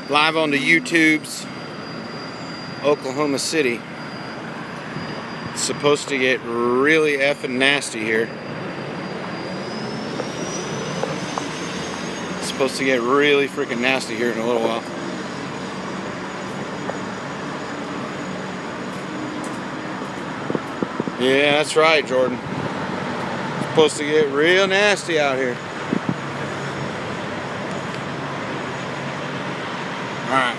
Live on the YouTubes, Oklahoma City. It's supposed to get really effing nasty here. It's supposed to get really freaking nasty here in a little while. Yeah, that's right, Jordan. It's supposed to get real nasty out here. Alright,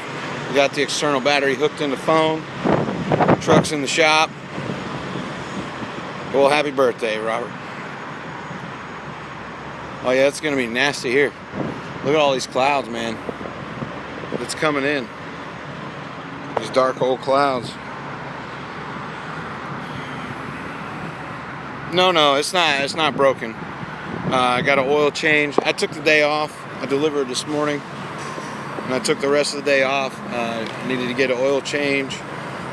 we got the external battery hooked in the phone. Truck's in the shop. Well, happy birthday, Robert. Oh yeah, it's gonna be nasty here. Look at all these clouds, man. It's coming in. These dark old clouds. No, it's not broken. I got an oil change. I took the day off. I delivered this morning. And I took the rest of the day off. Needed to get an oil change.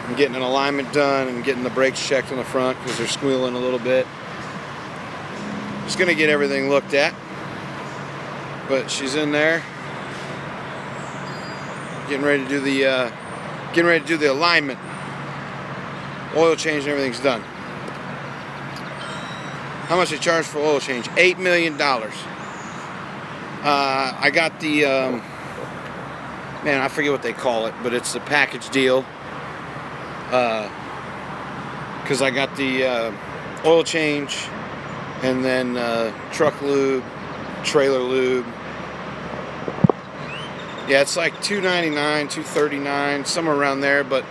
I'm getting an alignment done and getting the brakes checked on the front because they're squealing a little bit. Just gonna get everything looked at. But she's in there, getting ready to do the alignment. Oil change and everything's done. How much they charge for oil change? $8 million. I got the man, I forget what they call it, but it's the package deal. Because I got the oil change and then truck lube, trailer lube. Yeah, it's like $299, $239, somewhere around there. But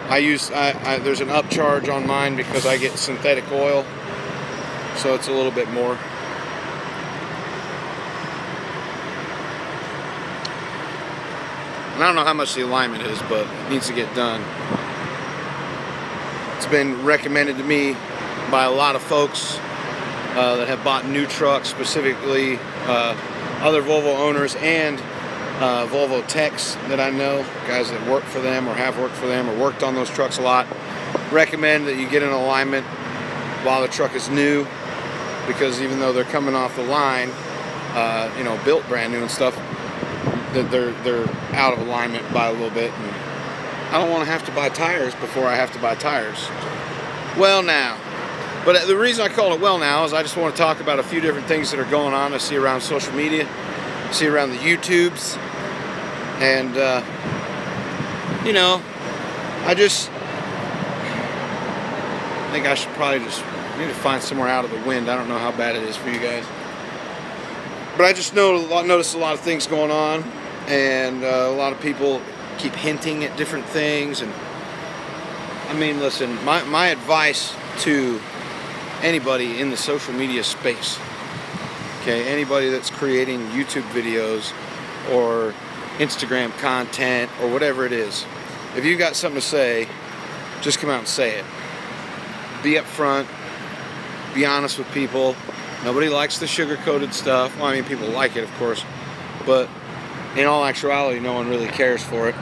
there's an upcharge on mine because I get synthetic oil, so it's a little bit more. And I don't know how much the alignment is, but it needs to get done. It's been recommended to me by a lot of folks that have bought new trucks, specifically other Volvo owners and Volvo techs that I know, guys that work for them or have worked for them or worked on those trucks a lot. Recommend that you get an alignment while the truck is new, because even though they're coming off the line, built brand new and stuff, they're out of alignment by a little bit, and I don't want to have to buy tires before I have to buy tires. Well now. But the reason I call it well now is I just want to talk about a few different things that are going on. I see around social media, I see around the YouTubes, and I think I should probably just need to find somewhere out of the wind. I don't know how bad it is for you guys, but I just notice a lot of things going on, and a lot of people keep hinting at different things. And I mean, listen, my advice to anybody in the social media space, okay, anybody that's creating YouTube videos or Instagram content or whatever it is, if you got something to say, just come out and say it. Be upfront, be honest with people. Nobody likes the sugar-coated stuff. Well, I mean, people like it, of course, but in all actuality, no one really cares for it.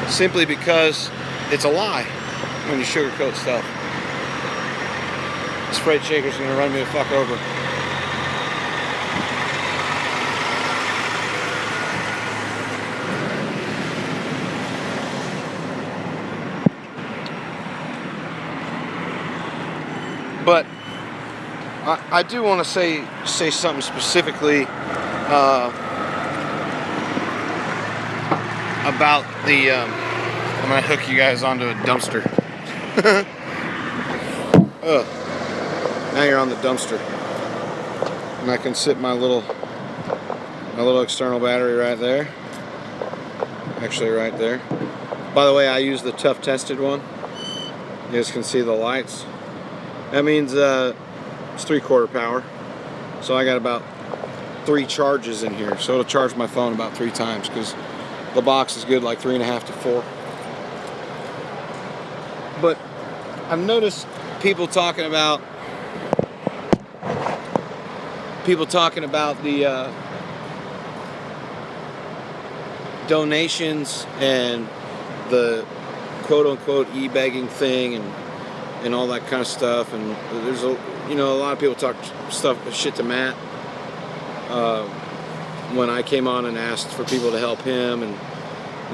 Simply because it's a lie when you sugarcoat stuff. This freight shaker's gonna run me the fuck over. But I do want to say something specifically about the. I'm gonna hook you guys onto a dumpster. Now you're on the dumpster, and I can sit my little external battery right there. Actually, right there. By the way, I use the tough tested one. You guys can see the lights. That means it's 3/4 power. So I got about 3 charges in here. So it'll charge my phone about 3 times, because the box is good like 3.5 to 4. But I've noticed people talking about the donations and the quote-unquote e-begging thing and all that kind of stuff. And there's a lot of people talk shit to Matt. when I came on and asked for people to help him, and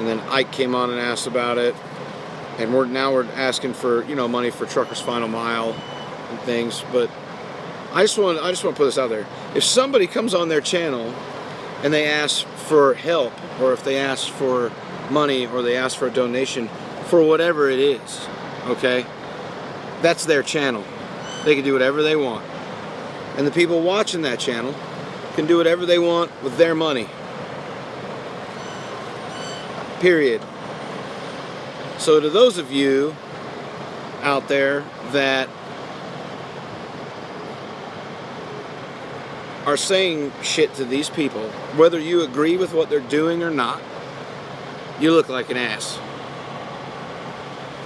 then Ike came on and asked about it, and we're asking for, you know, money for Truckers Final Mile and things. But I just want to put this out there. If somebody comes on their channel and they ask for help, or if they ask for money, or they ask for a donation for whatever it is, okay, that's their channel. They can do whatever they want, and the people watching that channel can do whatever they want with their money. Period. So to those of you out there that are saying shit to these people, whether you agree with what they're doing or not, you look like an ass.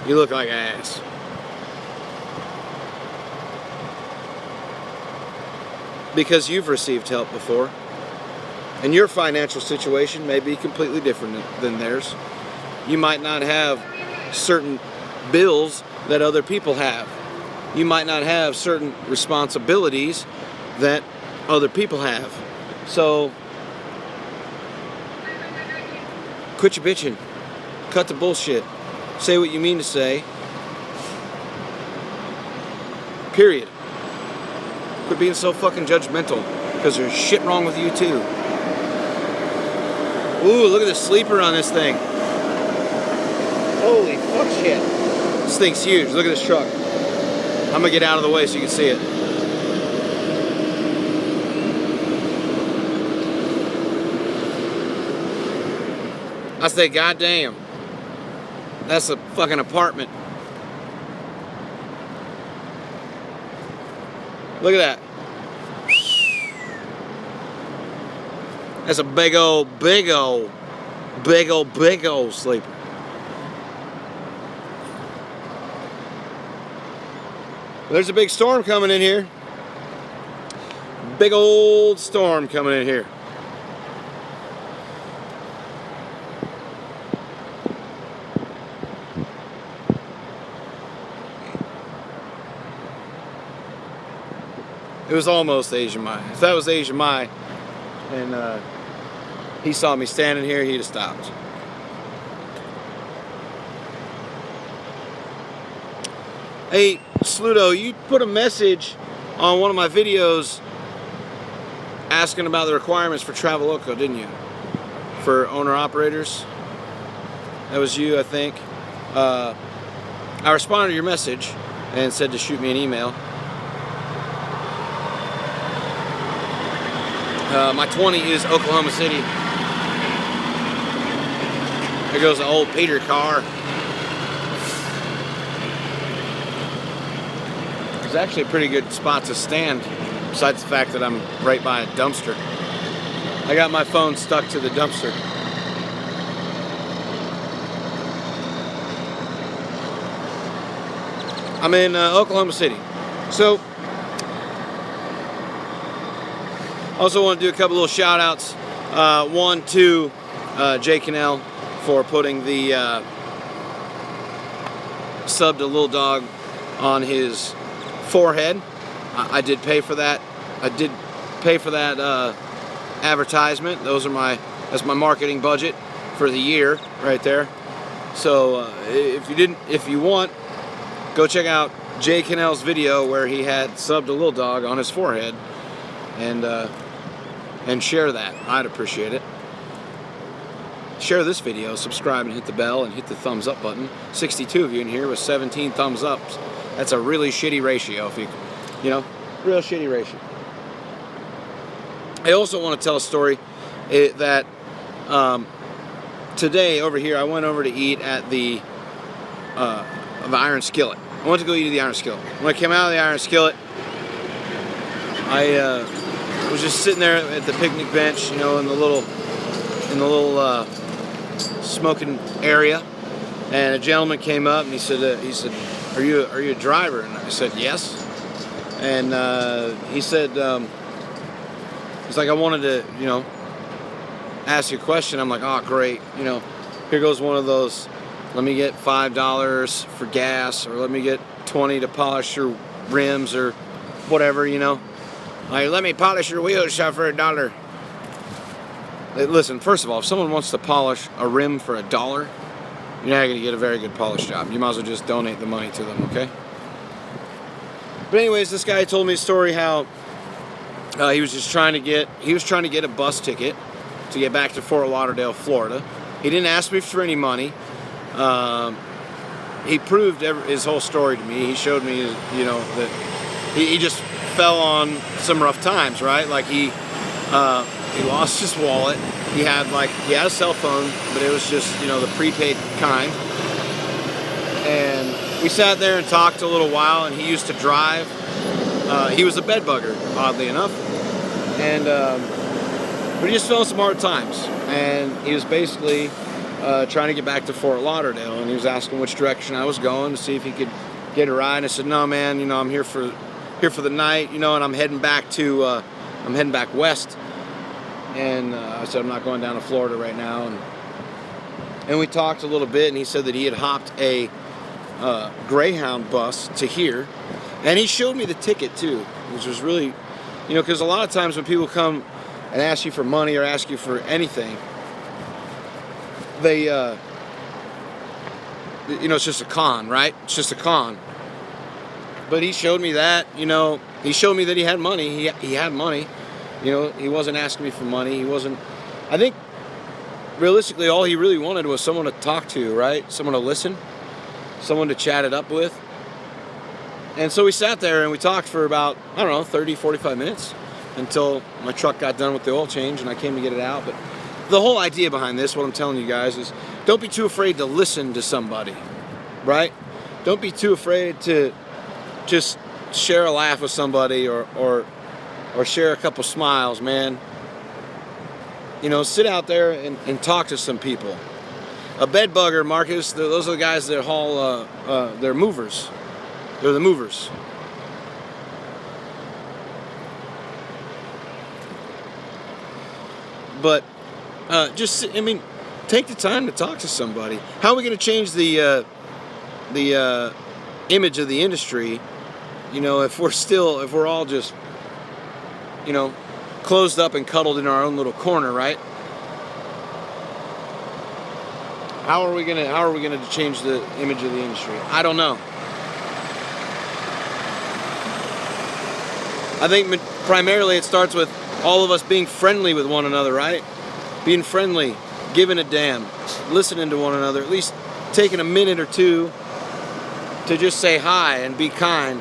You look like an ass. Because you've received help before, and your financial situation may be completely different than theirs. You might not have certain bills that other people have. You might not have certain responsibilities that other people have. So quit your bitching. Cut the bullshit. Say what you mean to say. Period. Quit being so fucking judgmental, because there's shit wrong with you too. Ooh, look at the sleeper on this thing. Holy fuck shit. This thing's huge. Look at this truck. I'm gonna get out of the way so you can see it. I say, goddamn. That's a fucking apartment. Look at that. That's a big old sleeper. There's a big storm coming in here. Big old storm coming in here. It was almost Asian Mai. If that was Asian Mai and he saw me standing here, he'd have stopped. Hey, Sluto, you put a message on one of my videos asking about the requirements for Traveloka, didn't you? For owner-operators. That was you, I think. I responded to your message and said to shoot me an email. My 20 is Oklahoma City. There goes the old Peter car. It's actually a pretty good spot to stand, besides the fact that I'm right by a dumpster. I got my phone stuck to the dumpster. I'm in Oklahoma City. So, I also want to do a couple little shout outs. One to Jay Cannell for putting the sub to Lil Dawg on his forehead. I did pay for that. I did pay for that advertisement. That's my marketing budget for the year right there. So if you want, go check out Jay Cannell's video where he had sub to Lil Dawg on his forehead, and share that. I'd appreciate it. Share this video, subscribe, and hit the bell, and hit the thumbs up button. 62 of you in here with 17 thumbs ups. That's a really shitty ratio, if you know, real shitty ratio. I also want to tell a story that today over here, I went over to eat at the Iron Skillet. I went to go eat at the Iron Skillet. When I came out of the Iron Skillet, I was just sitting there at the picnic bench, you know, in the little smoking area, and a gentleman came up and he said, "Are you a driver?" And I said, "Yes." And he said, he's like, "I wanted to, you know, ask you a question." I'm like, "Oh, great, you know, here goes one of those. Let me get $5 for gas, or let me get 20 to polish your rims, or whatever, you know. Like, let me polish your wheels for $1." Listen, first of all, if someone wants to polish a rim for $1, you're not going to get a very good polish job. You might as well just donate the money to them, okay? But anyways, this guy told me a story how he was trying to get a bus ticket to get back to Fort Lauderdale, Florida. He didn't ask me for any money. He proved his whole story to me. He showed me, that he just fell on some rough times, right? Like he lost his wallet. He had a cell phone, but it was just, the prepaid kind. And we sat there and talked a little while, and he used to drive. He was a bed bugger, oddly enough. And but he just fell on some hard times. And he was basically trying to get back to Fort Lauderdale, and he was asking which direction I was going to see if he could get a ride. And I said, "No, man, I'm here for the night, and I'm heading back west." And I said, "I'm not going down to Florida right now." And we talked a little bit, and he said that he had hopped a Greyhound bus to here, and he showed me the ticket too, which was really, because a lot of times when people come and ask you for money or ask you for anything, they, it's just a con, right? It's just a con. But he showed me that, he showed me that he had money. He had money. He wasn't asking me for money. I think, realistically, all he really wanted was someone to talk to, right? Someone to listen, someone to chat it up with. And so we sat there and we talked for about, 30, 45 minutes until my truck got done with the oil change and I came to get it out. But the whole idea behind this, what I'm telling you guys, is don't be too afraid to listen to somebody, right? Don't be too afraid to just share a laugh with somebody or share a couple smiles, man. Sit out there and talk to some people. A bed bugger, Marcus, those are the guys that haul, they're movers. They're the movers. But take the time to talk to somebody. How are we going to change the image of the industry, if we're all just, closed up and cuddled in our own little corner, right? How are we gonna change the image of the industry? I don't know. I think primarily it starts with all of us being friendly with one another, right? Being friendly, giving a damn, listening to one another, at least taking a minute or two to just say hi and be kind.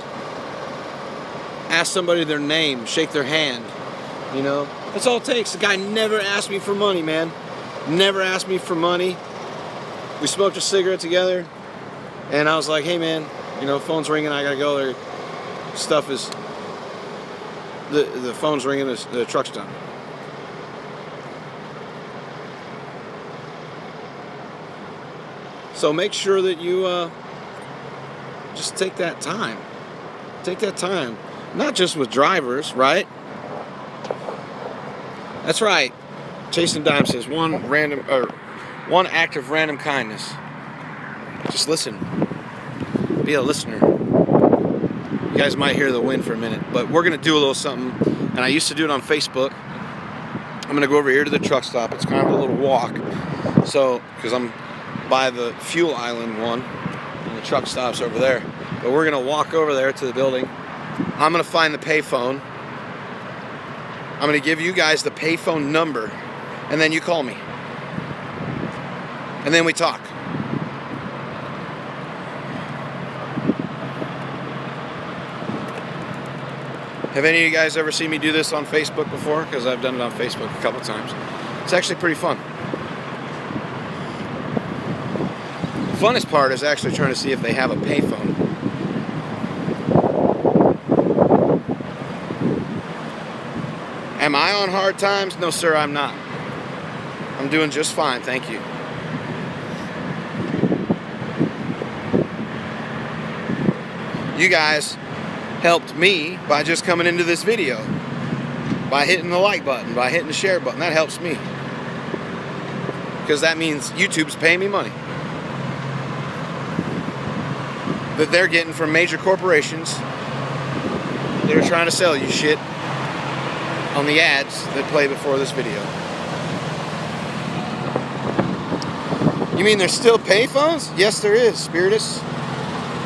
Ask somebody their name, shake their hand, That's all it takes. The guy never asked me for money, man. Never asked me for money. We smoked a cigarette together, and I was like, "Hey, man, phone's ringing, I gotta go. Stuff is, the phone's ringing, the truck's done." So make sure that you just take that time. Take that time. Not just with drivers, right? That's right. Jason Dime says one act of random kindness. Just listen. Be a listener. You guys might hear the wind for a minute, but we're gonna do a little something. And I used to do it on Facebook. I'm gonna go over here to the truck stop. It's kind of a little walk. So, because I'm by the fuel island one, and the truck stop's over there. But we're gonna walk over there to the building. I'm gonna find the payphone. I'm gonna give you guys the payphone number, and then you call me. And then we talk. Have any of you guys ever seen me do this on Facebook before? Because I've done it on Facebook a couple times. It's actually pretty fun. The funnest part is actually trying to see if they have a payphone. Am I on hard times? No, sir, I'm not. I'm doing just fine, thank you. You guys helped me by just coming into this video, by hitting the like button, by hitting the share button. That helps me, because that means YouTube's paying me money that they're getting from major corporations that are trying to sell you shit on the ads that play before this video. You mean there's still payphones? Yes, there is, Spiritus.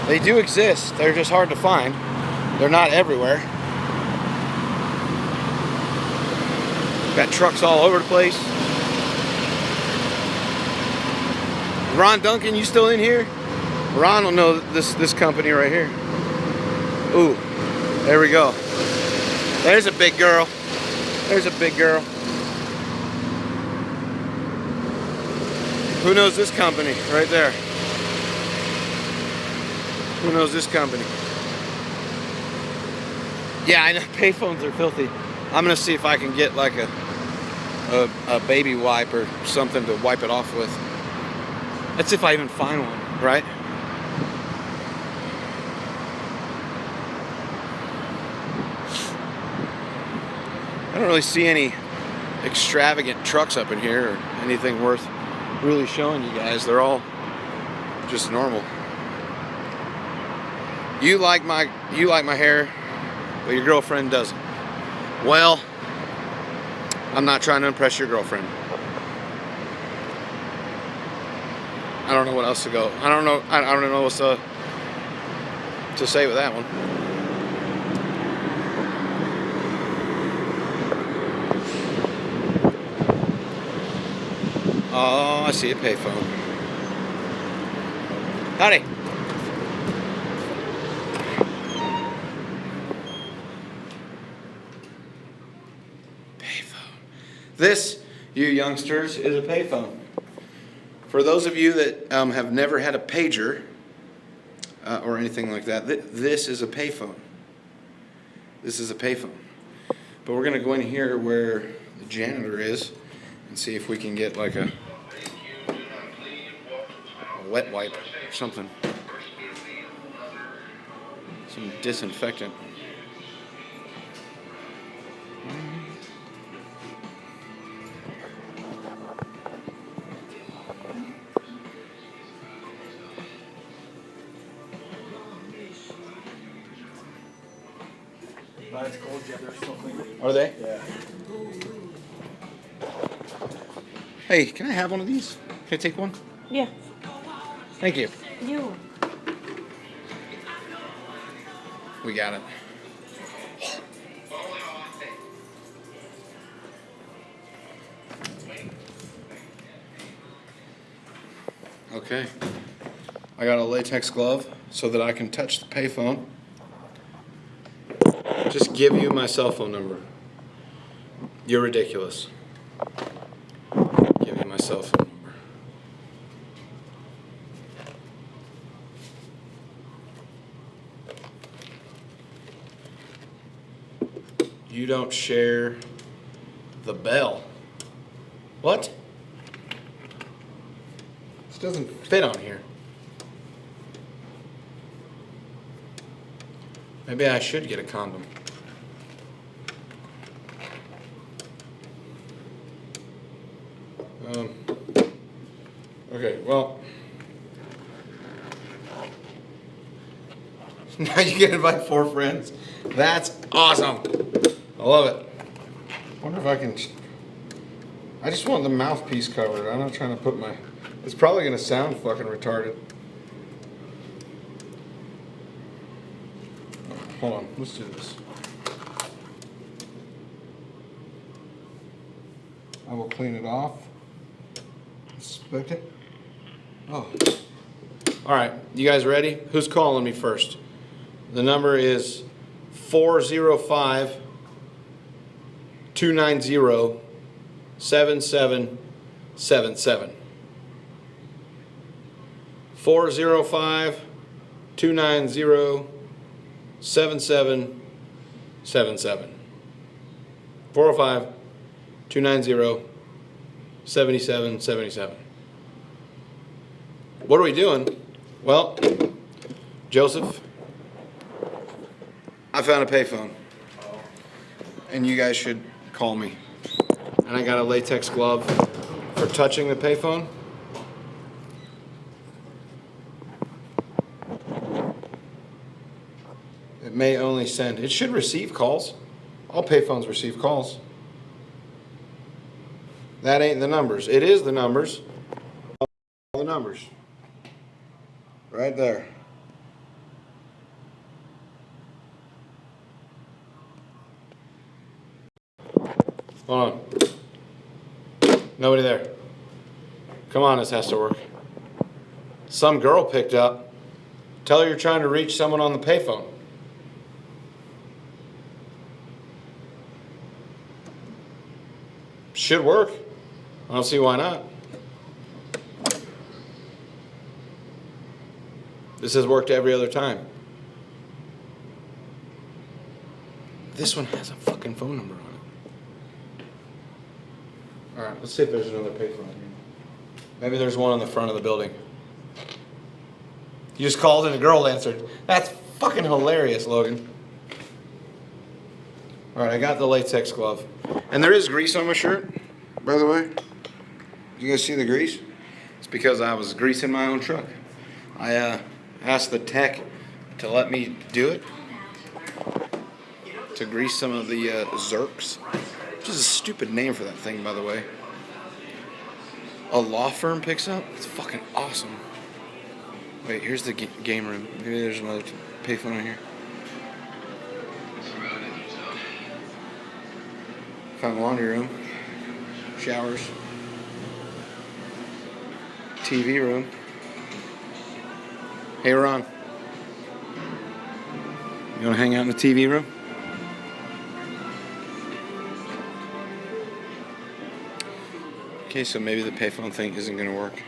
They do exist. They're just hard to find. They're not everywhere. Got trucks all over the place. Ron Duncan, you still in here? Ron will know this company right here. Ooh, there we go. There's a big girl. There's a big girl. Who knows this company right there? Who knows this company? Yeah, I know payphones are filthy. I'm gonna see if I can get like a baby wipe or something to wipe it off with. That's if I even find one, right? I don't really see any extravagant trucks up in here or anything worth really showing you guys. They're all just normal. You like my hair, but your girlfriend doesn't. Well, I'm not trying to impress your girlfriend. I don't know what else to go. I don't know what to say with that one. Oh, I see a payphone. Howdy. Payphone. This, you youngsters, is a payphone. For those of you that have never had a pager or anything like that, this is a payphone. This is a payphone. But we're going to go in here where the janitor is and see if we can get like a wet wipe or something. Some disinfectant. It's cold, yeah, they're still clean. Are they? Yeah. Hey, can I have one of these? Can I take one? Yeah. Thank you. You. We got it. Okay. I got a latex glove so that I can touch the payphone. Just give you my cell phone number. You're ridiculous. Give you my cell phone number. You don't share the bell. What? This doesn't fit on here. Maybe I should get a condom. Okay, well. Now you can invite 4 friends. That's awesome. I love it. Wonder if I can. I just want the mouthpiece covered. I'm not trying to put my. It's probably gonna sound fucking retarded. Hold on, let's do this. I will clean it off. Inspect it. Oh. All right, you guys ready? Who's calling me first? The number is 405-290-7777. 405-290-7777. 405-290-7777. What are we doing? Well, Joseph, I found a payphone. And you guys should call me. And I got a latex glove for touching the payphone. It may only send. It should receive calls. All payphones receive calls. That ain't the numbers. It is the numbers. the numbers. Right there. Hold on. Nobody there. Come on, this has to work. Some girl picked up. Tell her you're trying to reach someone on the payphone. Should work. I don't see why not. This has worked every other time. This one has a fucking phone number on it. Alright, let's see if there's another payphone here. Maybe there's one on the front of the building. You just called and a girl answered. That's fucking hilarious, Logan. Alright, I got the latex glove. And there is grease on my shirt, by the way. You guys see the grease? It's because I was greasing my own truck. I asked the tech to let me do it. To grease some of the Zerks. Which is a stupid name for that thing, by the way. A law firm picks up? It's fucking awesome. Wait, here's the game room. Maybe there's another payphone in here. Found laundry room. Showers. TV room. Hey, Ron. You want to hang out in the TV room? Okay, so maybe the payphone thing isn't going to work.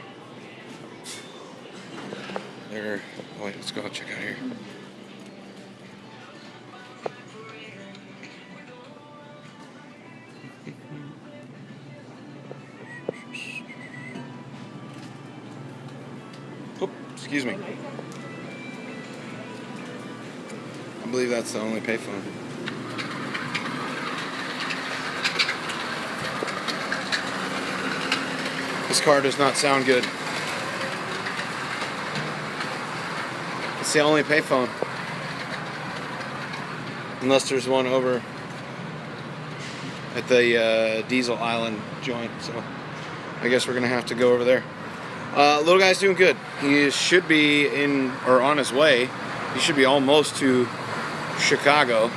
There. Oh, wait, let's go check out here. Oh, excuse me. I believe that's the only payphone. This car does not sound good. It's the only payphone. Unless there's one over at the Diesel Island joint. So I guess we're going to have to go over there. Little guy's doing good. He should be in, or on his way. He should be almost to Chicago.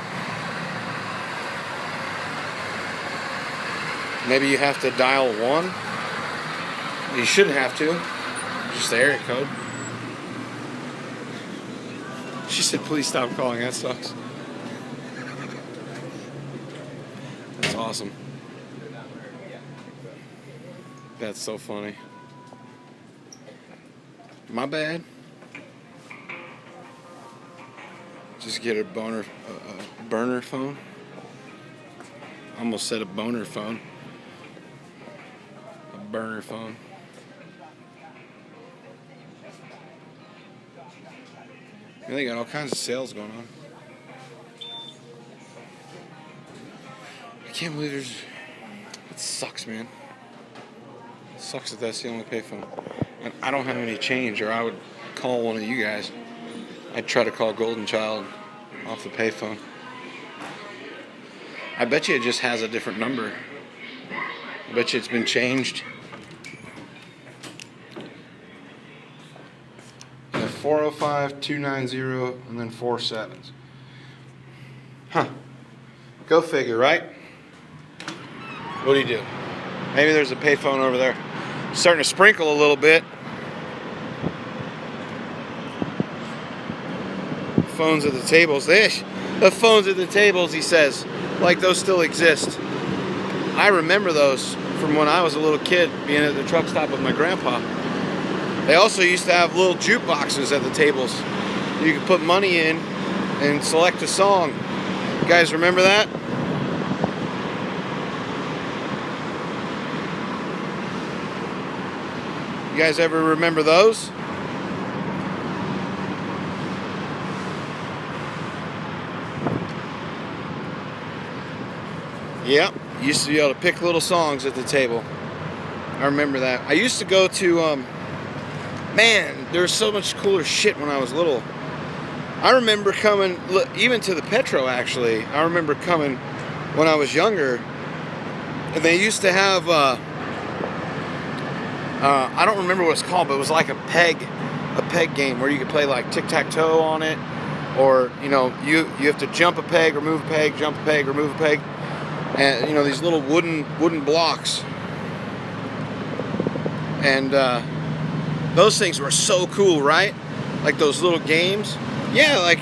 Maybe you have to dial 1. You shouldn't have to. Just the area code. She said, please stop calling. That sucks. That's awesome. That's so funny. My bad. Just get a burner phone. Almost said a boner phone. A burner phone. They got all kinds of sales going on. I can't believe there's... It sucks, man. It sucks that that's the only payphone. And I don't have any change, or I would call one of you guys. I'd try to call Golden Child off the payphone. I bet you it just has a different number. I bet you it's been changed. 405-290 and then 4 sevens. Huh. Go figure, right? What do you do? Maybe there's a payphone over there. Starting to sprinkle a little bit. Phones at the tables. The phones at the tables, he says. Like those still exist. I remember those from when I was a little kid being at the truck stop with my grandpa. They also used to have little jukeboxes at the tables. You could put money in and select a song. You guys remember that? You guys ever remember those? Yep. You used to be able to pick little songs at the table. I remember that. I used to go to... Man, there was so much cooler shit when I was little. I remember coming, even to the Petro actually, I remember coming when I was younger, and they used to have I don't remember what it's called, but it was like a peg game where you could play like tic-tac-toe on it, or you have to jump a peg, remove a peg, jump a peg, remove a peg, and these little wooden blocks, and those things were so cool, right? Like those little games. Yeah, like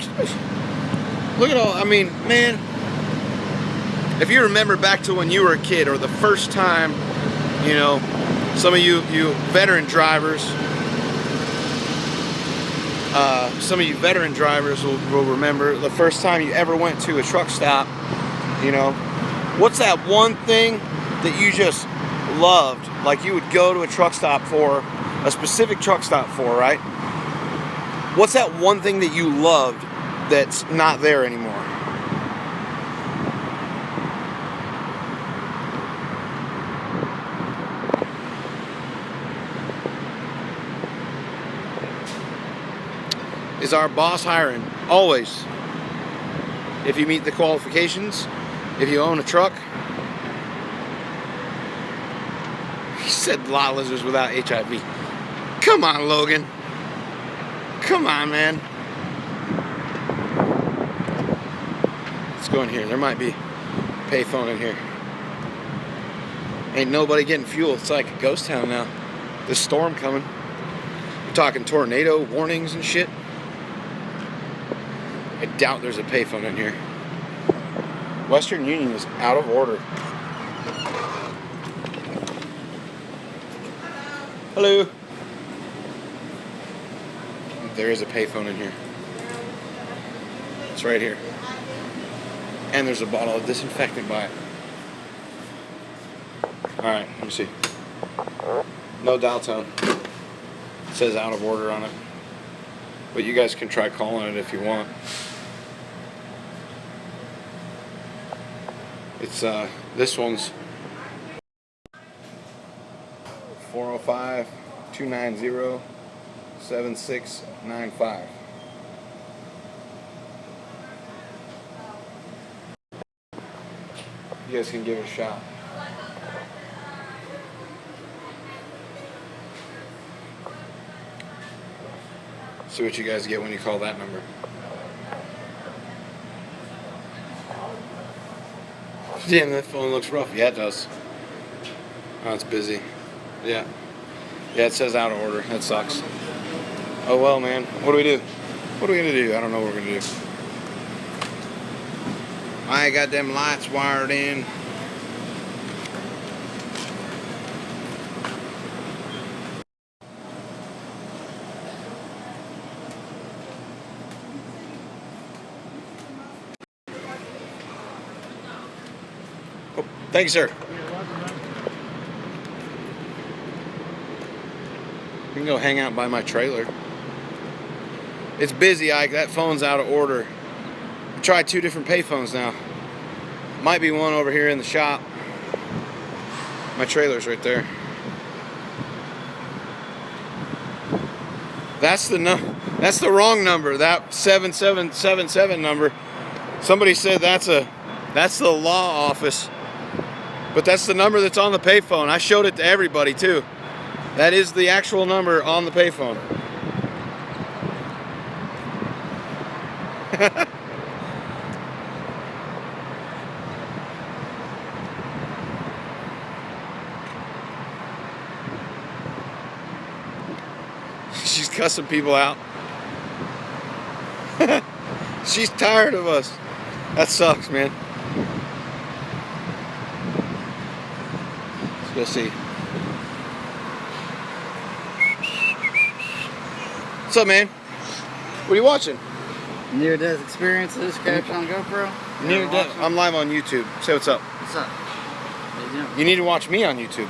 look at all. I mean, man, if you remember back to when you were a kid, or the first time, some of you veteran drivers, will remember the first time you ever went to a truck stop. What's that one thing that you just loved? Like you would go to a truck stop for, a specific truck stop for, right? What's that one thing that you loved that's not there anymore? Is our boss hiring? Always. If you meet the qualifications, if you own a truck. He said lot lizards without HIV. Come on, Logan. Come on, man. Let's go in here. There might be a payphone in here. Ain't nobody getting fuel. It's like a ghost town now. This storm coming. We're talking tornado warnings and shit. I doubt there's a payphone in here. Western Union is out of order. Hello. There is a payphone in here. It's right here. And there's a bottle of disinfectant by it. Alright, let me see. No dial tone. It says out of order on it. But you guys can try calling it if you want. It's this one's 405-290-7695. You guys can give it a shot. See what you guys get when you call that number. Damn, that phone looks rough. Yeah, it does. Oh, it's busy. Yeah. Yeah, it says out of order. That sucks. Oh well, man. What do we do? What are we gonna do? I don't know what we're gonna do. I got them lights wired in. Oh, thank you, sir. You can go hang out by my trailer. It's busy, Ike. That phone's out of order. I tried 2 different payphones now. Might be one over here in the shop. My trailer's right there. That's the wrong number. That 7777 number. Somebody said that's the law office. But that's the number that's on the payphone. I showed it to everybody too. That is the actual number on the payphone. She's cussing people out. She's tired of us. That sucks, man. Let's go see. What's up, man? What are you watching? Near-death experiences captured on GoPro. Near-death. I'm live on YouTube. Say what's up. What's up? What you doing? You need to watch me on YouTube.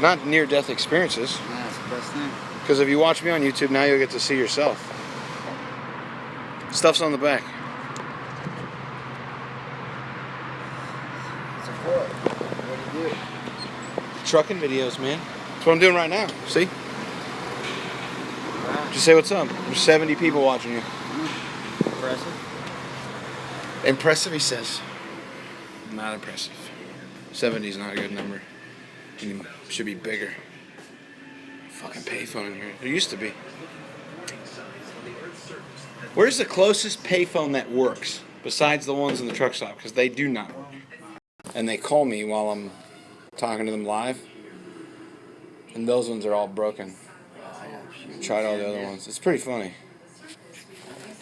Not near-death experiences. That's the best thing. Because if you watch me on YouTube, now you'll get to see yourself. Stuff's on the back. Support. What do you do? Trucking videos, man. That's what I'm doing right now. See? Right. Just say what's up. There's 70 people watching you. Impressive. Impressive, he says. Not impressive. 70 is not a good number. It should be bigger. Fucking payphone in here. There used to be. Where's the closest payphone that works besides the ones in the truck stop? Because they do not work. And they call me while I'm talking to them live. And those ones are all broken. Tried all the other ones. It's pretty funny.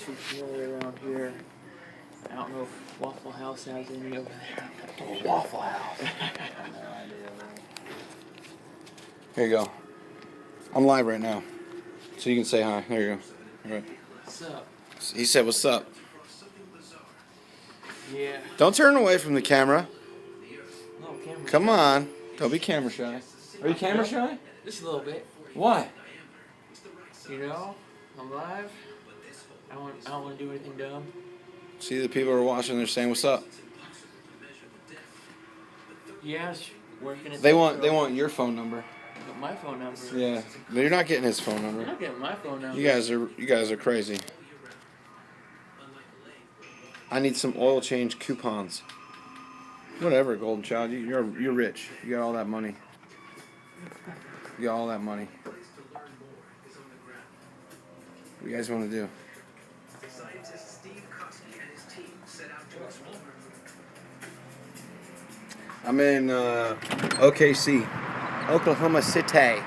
Too familiar around here. I don't know if Waffle House has any over there. Oh, Waffle House. Here you go. I'm live right now. So you can say hi. There you go. All right. What's up? He said, what's up? Yeah. Don't turn away from the camera. No, camera. Come on. Don't be camera shy. Are you camera shy? Just a little bit. Why? You know, I'm live. I don't want to do anything dumb. See the people who are watching, they're saying, what's up? Yeah, working at They want your phone number. But my phone number. Yeah. But you're not getting his phone number. You're not getting my phone number. You guys are crazy. I need some oil change coupons. Whatever, golden child. You're rich. You got all that money. You got all that money. What do you guys want to do? I'm in OKC, Oklahoma City.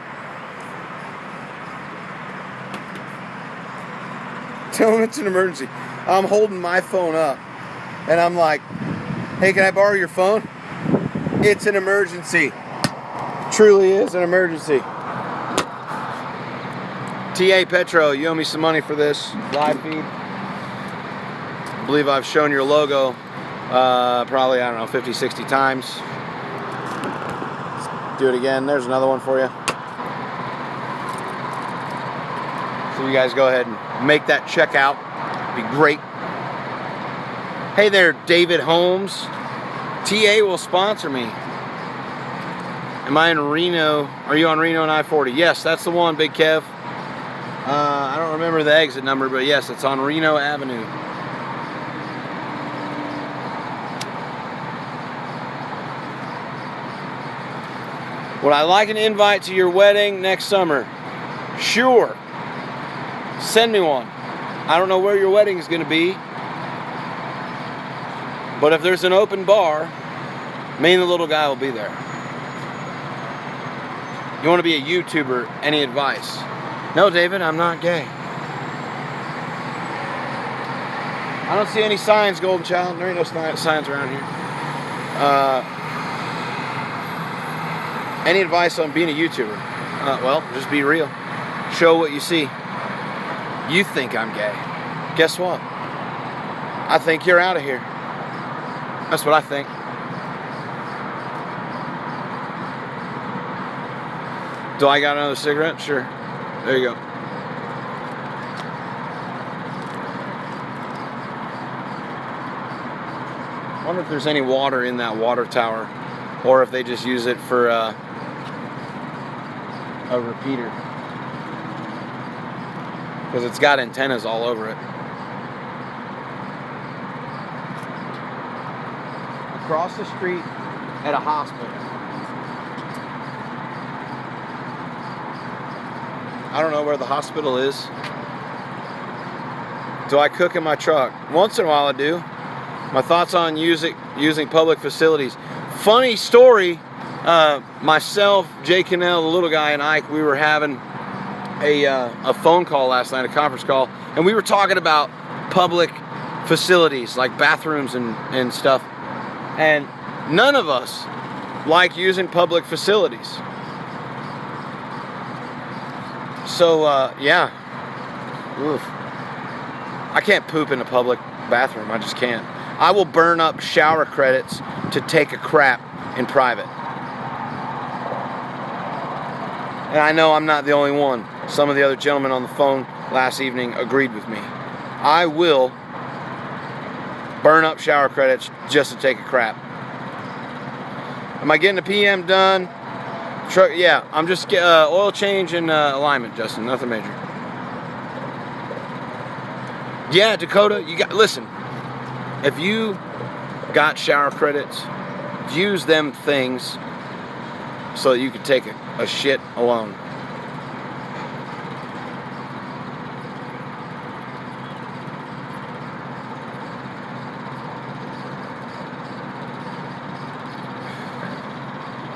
Tell them it's an emergency. I'm holding my phone up, and I'm like, hey, can I borrow your phone? It's an emergency. Truly is an emergency. TA Petro, you owe me some money for this live feed. I believe I've shown your logo probably, I don't know, 50, 60 times. Let's do it again. There's another one for you. So you guys go ahead and make that checkout. It'd be great. Hey there, David Holmes. TA will sponsor me. Am I in Reno? Are you on Reno and I-40? Yes, that's the one, Big Kev. I don't remember the exit number, but yes, it's on Reno Avenue. Would I like an invite to your wedding next summer? Sure. Send me one. I don't know where your wedding is going to be, but if there's an open bar, me and the little guy will be there. You want to be a YouTuber? Any advice? No, David, I'm not gay. I don't see any signs, Golden Child. There ain't no signs around here. Any advice on being a YouTuber? Well, just be real. Show what you see. You think I'm gay. Guess what? I think you're out of here. That's what I think. Do I got another cigarette? Sure. There you go. I wonder if there's any water in that water tower, or if they just use it for a repeater, because it's got antennas all over it. Across the street at a hospital. I don't know where the hospital is. Do I cook in my truck? Once in a while I do. My thoughts on using public facilities. Funny story, myself, Jay Cannell, the little guy, and Ike, we were having a phone call last night, a conference call, and we were talking about public facilities, like bathrooms and stuff. And none of us like using public facilities. So, yeah. Oof. I can't poop in a public bathroom. I just can't. I will burn up shower credits to take a crap in private. And I know I'm not the only one. Some of the other gentlemen on the phone last evening agreed with me. I will burn up shower credits just to take a crap. Am I getting the PM done? Truck, yeah, I'm just oil change and alignment, Justin. Nothing major. Yeah, Dakota, you got. Listen, if you got shower credits, use them things so that you can take a shit alone.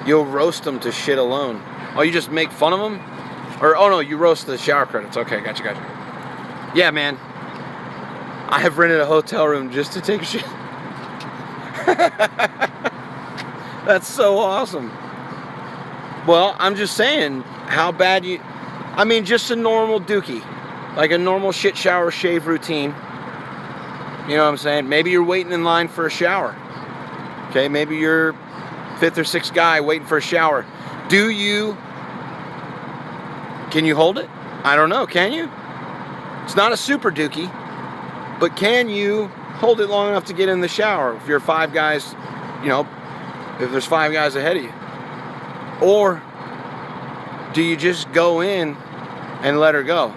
You'll roast them to shit alone. Oh, you just make fun of them? Or, oh no, you roast the shower credits. Okay, gotcha. Yeah, man. I have rented a hotel room just to take a shit. That's so awesome. Well, I'm just saying, how bad you... I mean, just a normal dookie. Like a normal shit shower shave routine. You know what I'm saying? Maybe you're waiting in line for a shower. Okay, maybe you're 5th or 6th guy waiting for a shower. Can you hold it? I don't know, can you? It's not a super dookie, but can you hold it long enough to get in the shower if you're 5 guys, you know, if there's 5 guys ahead of you? Or do you just go in and let her go?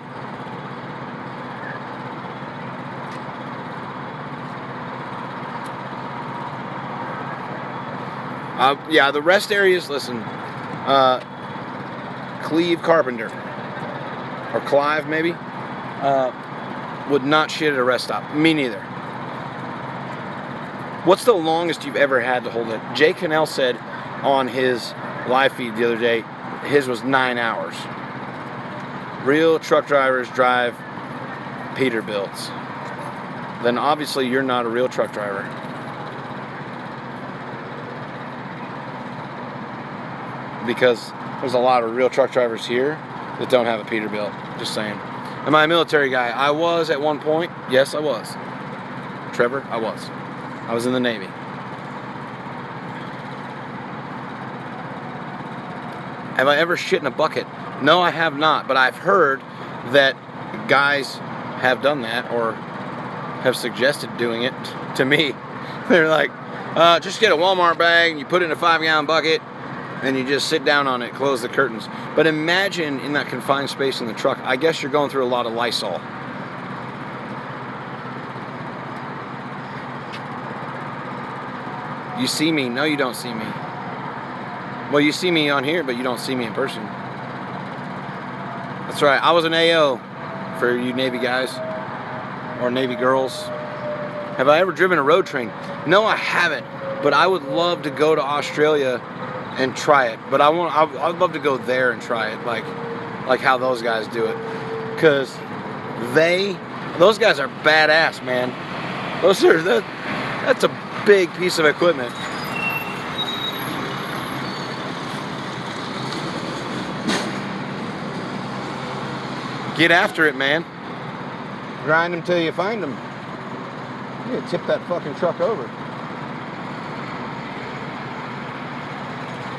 Yeah, the rest areas, listen, Cleve Carpenter, or Clive maybe, would not shit at a rest stop. Me neither. What's the longest you've ever had to hold it? Jay Cannell said on his live feed the other day, his was 9 hours. Real truck drivers drive Peterbilts. Then obviously you're not a real truck driver. Because there's a lot of real truck drivers here that don't have a Peterbilt. Just saying. Am I a military guy? I was at one point. Yes, I was. Trevor, I was. I was in the Navy. Have I ever shit in a bucket? No, I have not. But I've heard that guys have done that or have suggested doing it to me. They're like, just get a Walmart bag and you put it in a 5-gallon bucket and you just sit down on it, close the curtains. But imagine in that confined space in the truck, I guess you're going through a lot of Lysol. You see me? No, you don't see me. Well, you see me on here, but you don't see me in person. That's right, I was an AO for you Navy guys or Navy girls. Have I ever driven a road train? No, I haven't, but I would love to go to Australia and try it. But I'd love to go there and try it, like how those guys do it, because those guys are badass, man. That's a big piece of equipment. Get after it, man. Grind them till you find them. You gotta tip that fucking truck over.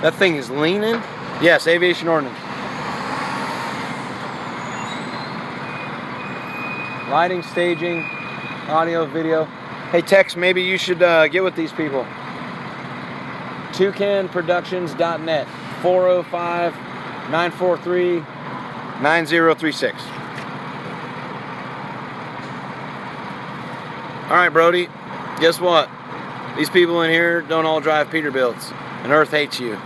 That thing is leaning. Yes, aviation ordnance. Lighting, staging, audio, video. Hey, Tex, maybe you should get with these people. toucanproductions.net 405-943-9036. All right, Brody. Guess what? These people in here don't all drive Peterbilts, and Earth hates you.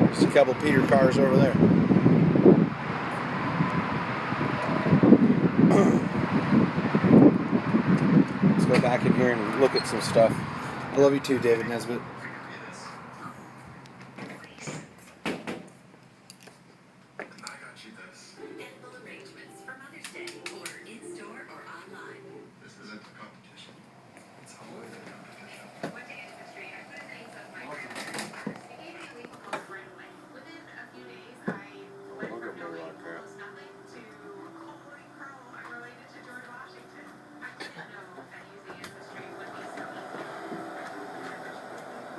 There's a couple Peter cars over there. Let's go back in here and look at some stuff. I love you too, David Nesbitt.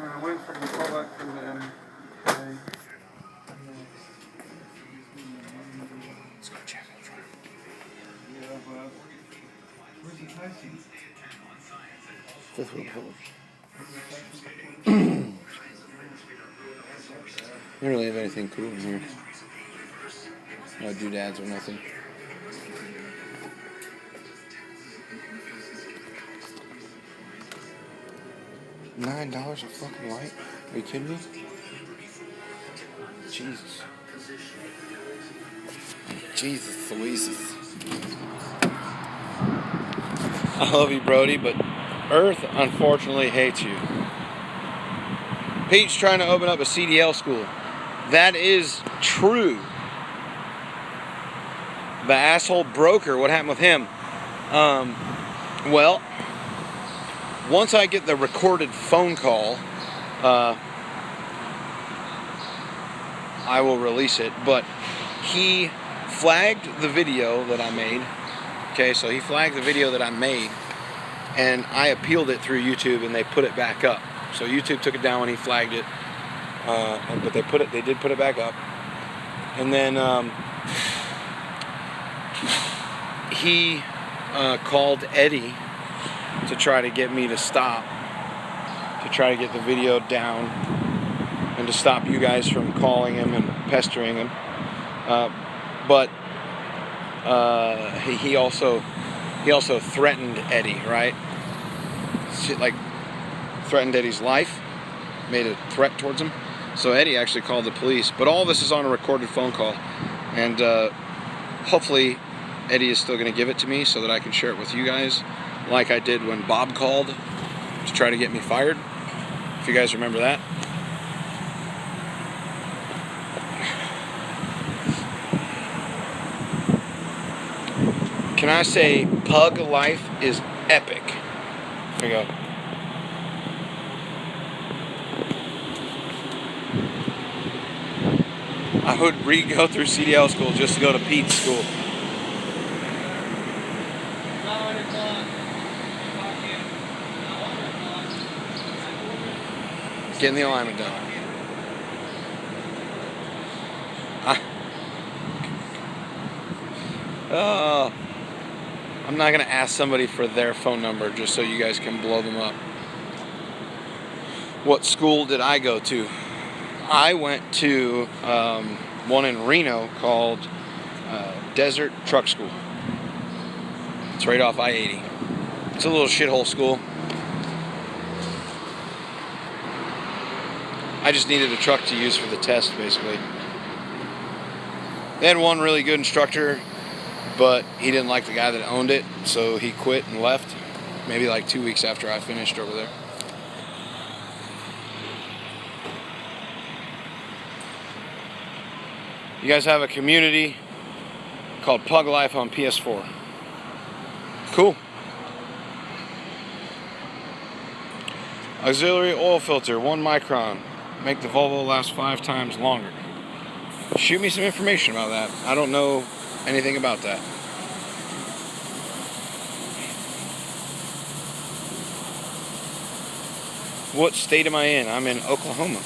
I went from the callback from them. Let's go check the truck. Yeah, but where's the taxi? Fifth wheel pull. You don't really have anything cool in here. No doodads or nothing. $9 a fucking light? Are you kidding me? Jesus. Jesus Louises. I love you, Brody, but Earth unfortunately hates you. Pete's trying to open up a CDL school. That is true. The asshole broker, what happened with him? Well, once I get the recorded phone call, I will release it. But he flagged the video that I made. Okay, so he flagged the video that I made, and I appealed it through YouTube, and they put it back up. So YouTube took it down when he flagged it, but they did put it back up. And then he called Eddie to try to get me to stop, to try to get the video down, and to stop you guys from calling him and pestering him. But he also threatened Eddie, right? Shit, like threatened Eddie's life, made a threat towards him. So Eddie actually called the police. But all this is on a recorded phone call, and hopefully Eddie is still going to give it to me so that I can share it with you guys, like I did when Bob called to try to get me fired. If you guys remember that. Can I say pug life is epic? Here we go. I would go through CDL school just to go to Pete's school. Getting the alignment done. I'm not going to ask somebody for their phone number just so you guys can blow them up. What school did I go to? I went to one in Reno called Desert Truck School. It's right off I-80. It's a little shithole school. I just needed a truck to use for the test, basically. They had one really good instructor, but he didn't like the guy that owned it, so he quit and left, maybe like 2 weeks after I finished over there. You guys have a community called Pug Life on PS4. Cool. Auxiliary oil filter, 1 micron. Make the Volvo last 5 times longer. Shoot me some information about that. I don't know anything about that. What state am I in? I'm in Oklahoma.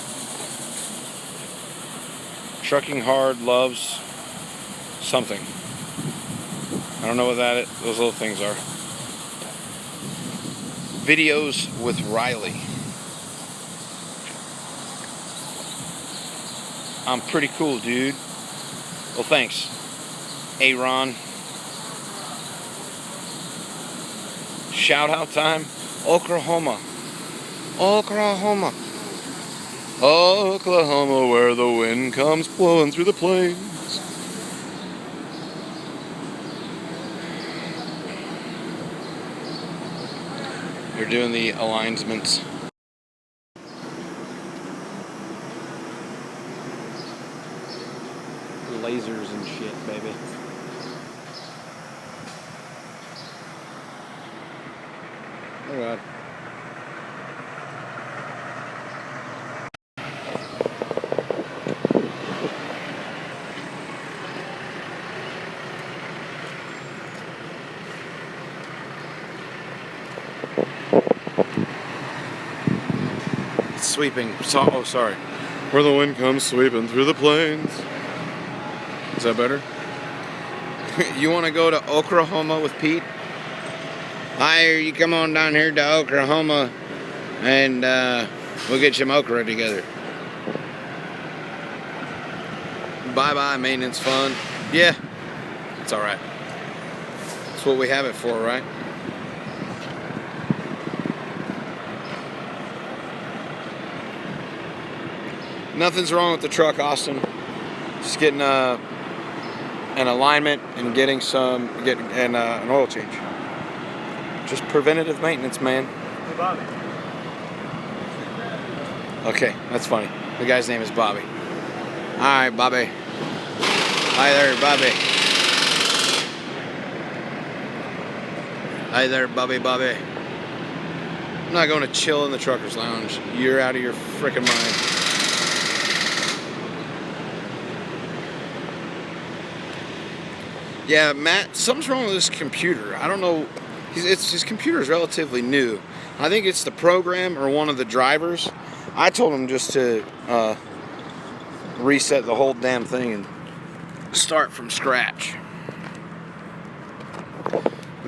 Trucking hard loves something. I don't know what those little things are. Videos with Riley. I'm pretty cool, dude. Well, thanks, Aaron. Shout out time, Oklahoma. Oklahoma. Oklahoma, where the wind comes blowing through the plains. You're doing the alignments. Lasers and shit, baby. Oh God. Sweeping. Oh, sorry. Where the wind comes sweeping through the plains. Is that better? You want to go to Oklahoma with Pete? Hi, you come on down here to Oklahoma, and we'll get some okra together. Bye-bye, maintenance fund. Yeah, it's all right. That's what we have it for, right? Nothing's wrong with the truck, Austin. Just getting an alignment and getting an oil change. Just preventative maintenance, man. Hey, Bobby. Okay, that's funny. The guy's name is Bobby. All right, Bobby. Hi there, Bobby. Hi there, Bobby. I'm not going to chill in the truckers lounge. You're out of your frickin' mind. Yeah, Matt, something's wrong with this computer. I don't know. His computer is relatively new. I think it's the program or one of the drivers. I told him just to reset the whole damn thing and start from scratch.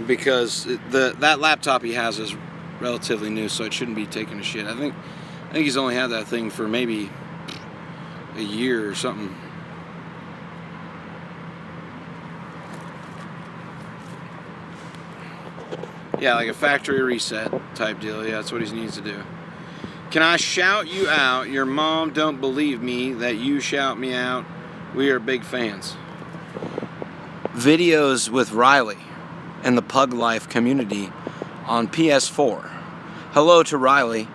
Because that laptop he has is relatively new, so it shouldn't be taking a shit. I think he's only had that thing for maybe a year or something. Yeah, like a factory reset type deal. Yeah, that's what he needs to do. Can I shout you out? Your mom don't believe me that you shout me out. We are big fans. Videos with Riley and the Pug Life community on PS4. Hello to Riley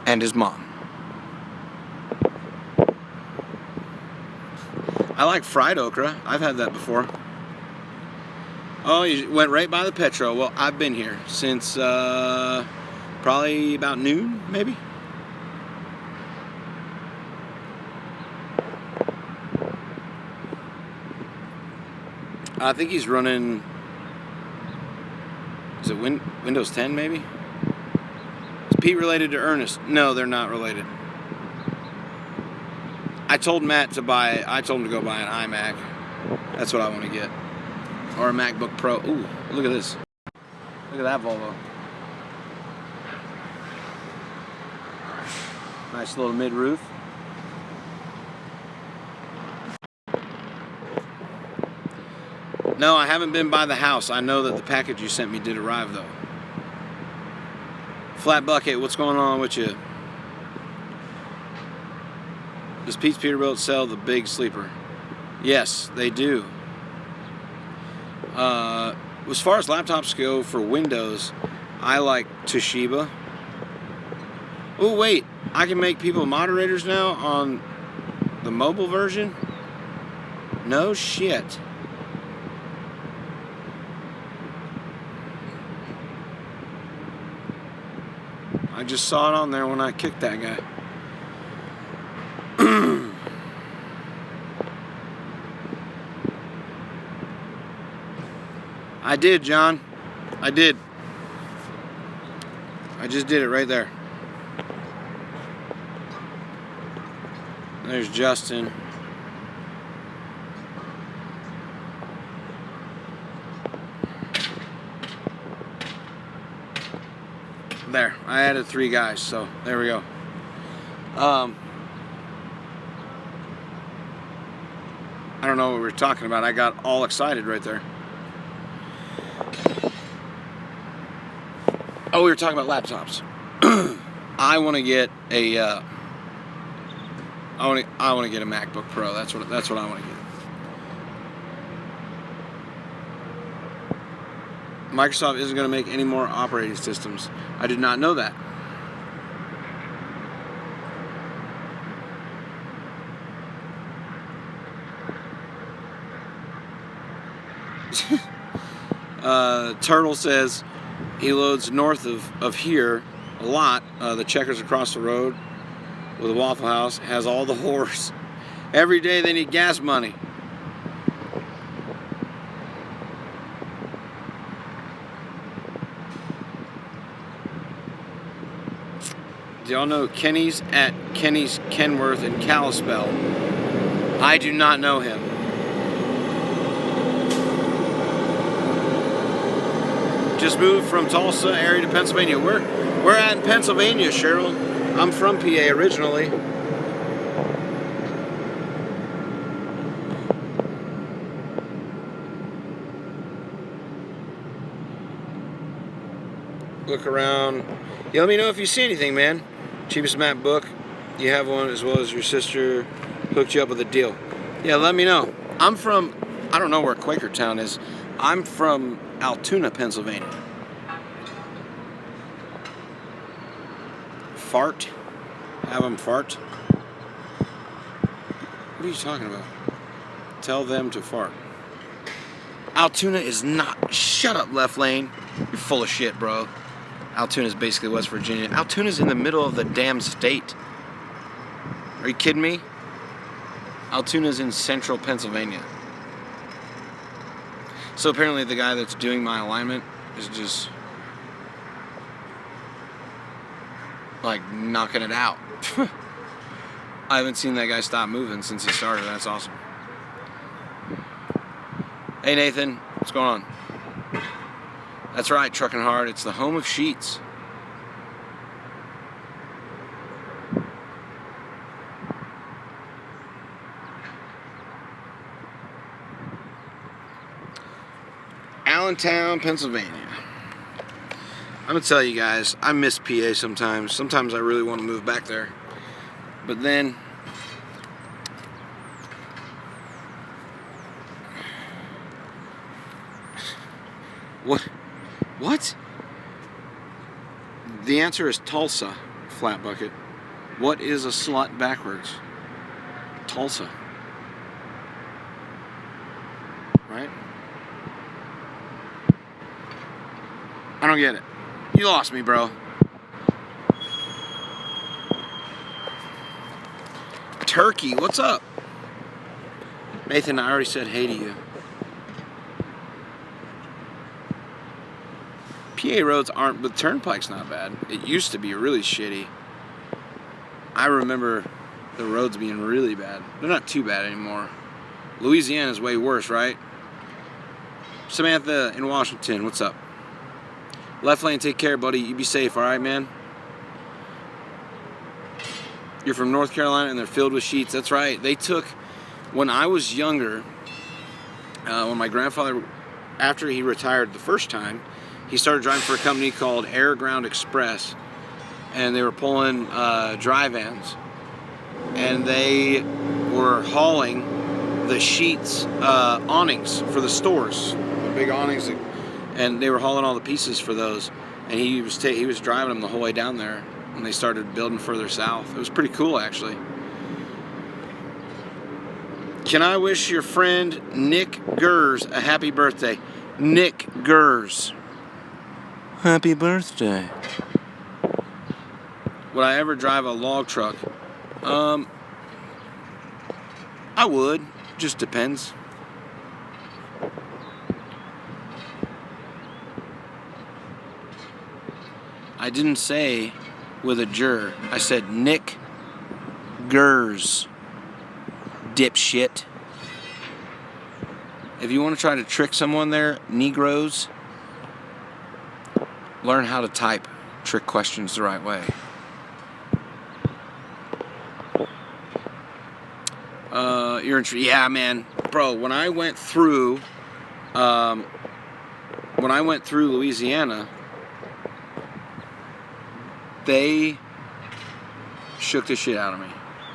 and his mom. I like fried okra. I've had that before. Oh, you went right by the Petro. Well, I've been here since probably about noon, maybe. I think he's running. Is it Windows 10 maybe? Is Pete related to Ernest? No, they're not related. I told Matt to buy. I told him to go buy an iMac. That's what I want to get, or a MacBook Pro. Ooh, look at this. Look at that Volvo. Nice little mid-roof. No, I haven't been by the house. I know that the package you sent me did arrive, though. Flat Bucket, what's going on with you? Does Pete's Peterbilt sell the big sleeper? Yes, they do. As far as laptops go for Windows, I like Toshiba. Oh, wait. I can make people moderators now on the mobile version? No shit. I just saw it on there when I kicked that guy. I did, John. I did. I just did it right there. There's Justin. There, I added 3 guys, so there we go. I don't know what we were talking about. I got all excited right there. Oh, we were talking about laptops. I want to get a. I want to get a MacBook Pro. That's what I want to get. Microsoft isn't going to make any more operating systems. I did not know that. Turtle says he loads north of here a lot. The Checkers across the road with a Waffle House has all the whores. Every day they need gas money. Do y'all know Kenny's at Kenny's Kenworth in Kalispell? I do not know him. Just moved from Tulsa area to Pennsylvania. We're at in Pennsylvania, Cheryl. I'm from PA originally. Look around. Yeah, let me know if you see anything, man. Cheapest MacBook. You have one as well as your sister hooked you up with a deal. Yeah, let me know. I don't know where Quakertown is. I'm from Altoona, Pennsylvania. Fart? Have them fart? What are you talking about? Tell them to fart. Altoona is not... Shut up, left lane. You're full of shit, bro. Altoona is basically West Virginia. Altoona's in the middle of the damn state. Are you kidding me? Altoona's in central Pennsylvania. So apparently the guy that's doing my alignment is just like knocking it out. I haven't seen that guy stop moving since he started. That's awesome. Hey Nathan, what's going on? That's right, trucking hard. It's the home of sheets. Allentown, Pennsylvania. I'm gonna tell you guys, I miss PA sometimes. Sometimes I really want to move back there. But then What? The answer is Tulsa, flat bucket. What is a slut backwards? Tulsa. Right? I don't get it. You lost me, bro. Turkey, what's up? Nathan, I already said hey to you. PA roads aren't, but Turnpike's not bad. It used to be really shitty. I remember the roads being really bad. They're not too bad anymore. Louisiana's way worse, right? Samantha in Washington, what's up? Left lane, take care, buddy. You be safe, alright, man? You're from North Carolina and they're filled with sheets. That's right. They took, when I was younger, when my grandfather, after he retired the first time, he started driving for a company called Air Ground Express, and they were pulling dry vans, and they were hauling the sheets, awnings for the stores, the big awnings, and they were hauling all the pieces for those, and he was driving them the whole way down there, and they started building further south. It was pretty cool, actually. Can I wish your friend Nick Gers a happy birthday? Nick Gers. Happy birthday. Would I ever drive a log truck? I would. Just depends. I didn't say with a jur. I said Nick Gers. Dipshit. If you want to try to trick someone there, Negroes, learn how to type trick questions the right way. Yeah, man, bro. When I went through Louisiana, they shook the shit out of me.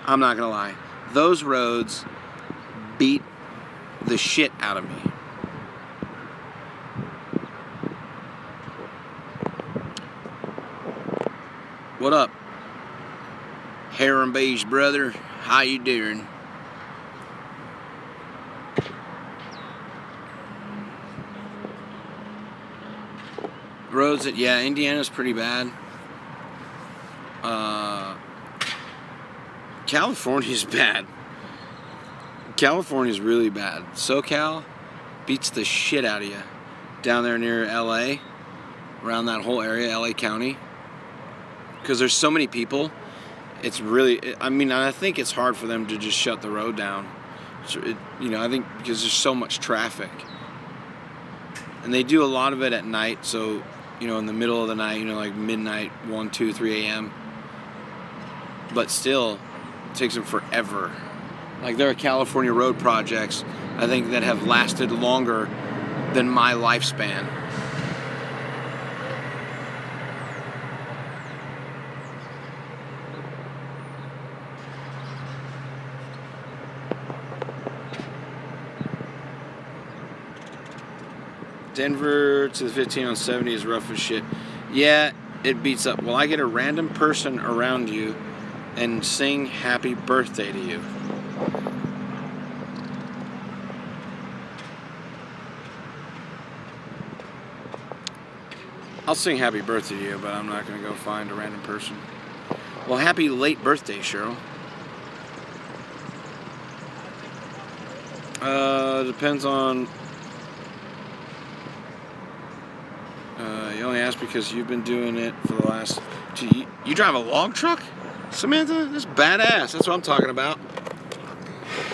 I'm not gonna lie. Those roads beat the shit out of me. What up, hair and beige brother? How you doing? Roads that, yeah, Indiana's pretty bad. California's bad. California's really bad. SoCal beats the shit out of you. Down there near LA, around that whole area, LA County. Because there's so many people, it's really, I think it's hard for them to just shut the road down. I think because there's so much traffic. And they do a lot of it at night, so, in the middle of the night, like midnight, 1, 2, 3 a.m. But still, it takes them forever. Like, there are California road projects, I think, that have lasted longer than my lifespan. Denver to the 15 on 70 is rough as shit. Yeah, it beats up. Will I get a random person around you and sing happy birthday to you? I'll sing happy birthday to you, but I'm not going to go find a random person. Well, happy late birthday, Cheryl. Depends on... you only ask because you've been doing it for the last... You drive a log truck? Samantha? That's badass. That's what I'm talking about.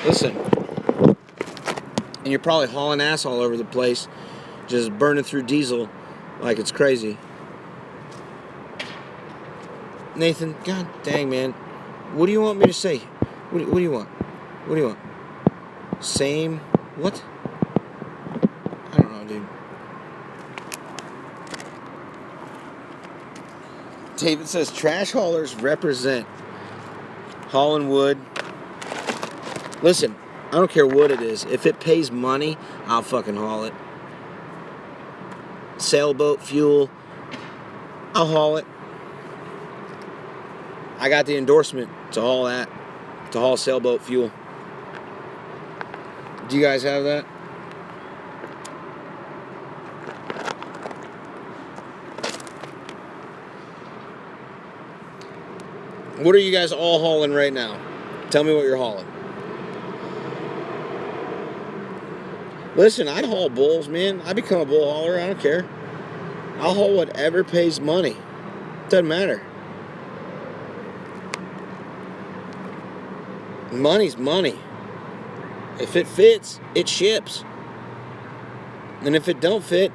Listen. And you're probably hauling ass all over the place, just burning through diesel like it's crazy. Nathan, god dang, man. What do you want me to say? What do you want? What do you want? Same... What? I don't know, dude. David says trash haulers represent hauling wood. Listen, I don't care what it is. If it pays money, I'll fucking haul it. Sailboat fuel, I'll haul it. I got the endorsement to haul that, to haul sailboat fuel. Do you guys have that? What are you guys all hauling right now? Tell me what you're hauling. Listen, I'd haul bulls, man. I become a bull hauler. I don't care. I'll haul whatever pays money. Doesn't matter. Money's money. If it fits, it ships. And if it don't fit,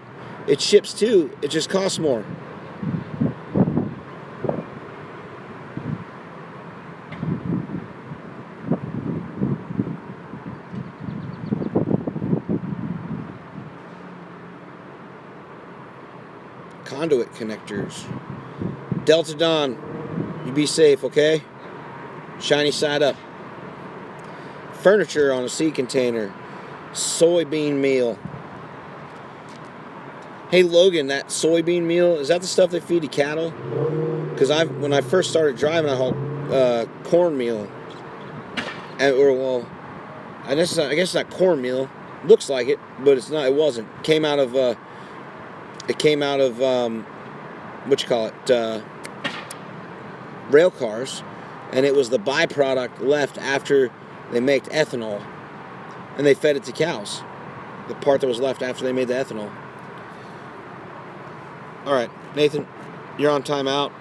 it ships too. It just costs more. Conduit connectors. Delta Dawn, you be safe, okay? Shiny side up. Furniture on a sea container. Soybean meal. Hey Logan, that soybean meal, is that the stuff they feed to cattle? Because when I first started driving, I hauled cornmeal. I guess it's not cornmeal. Looks like it, but it's not. It wasn't. It came out of rail cars, and it was the byproduct left after they made ethanol, and they fed it to cows. The part that was left after they made the ethanol. All right, Nathan, you're on timeout.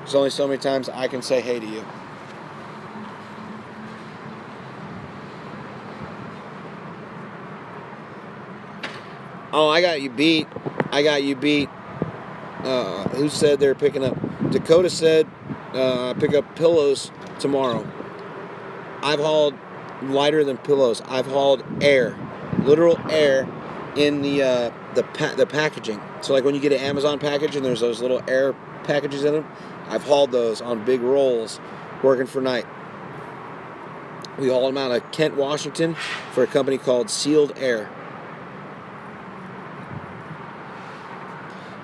There's only so many times I can say hey to you. Oh, I got you beat. Who said they're picking up? Dakota said pick up pillows tomorrow. I've hauled lighter than pillows. I've hauled air, literal air, in the packaging. So like when you get an Amazon package and there's those little air packages in them, I've hauled those on big rolls, working for night. We hauled them out of Kent, Washington, for a company called Sealed Air.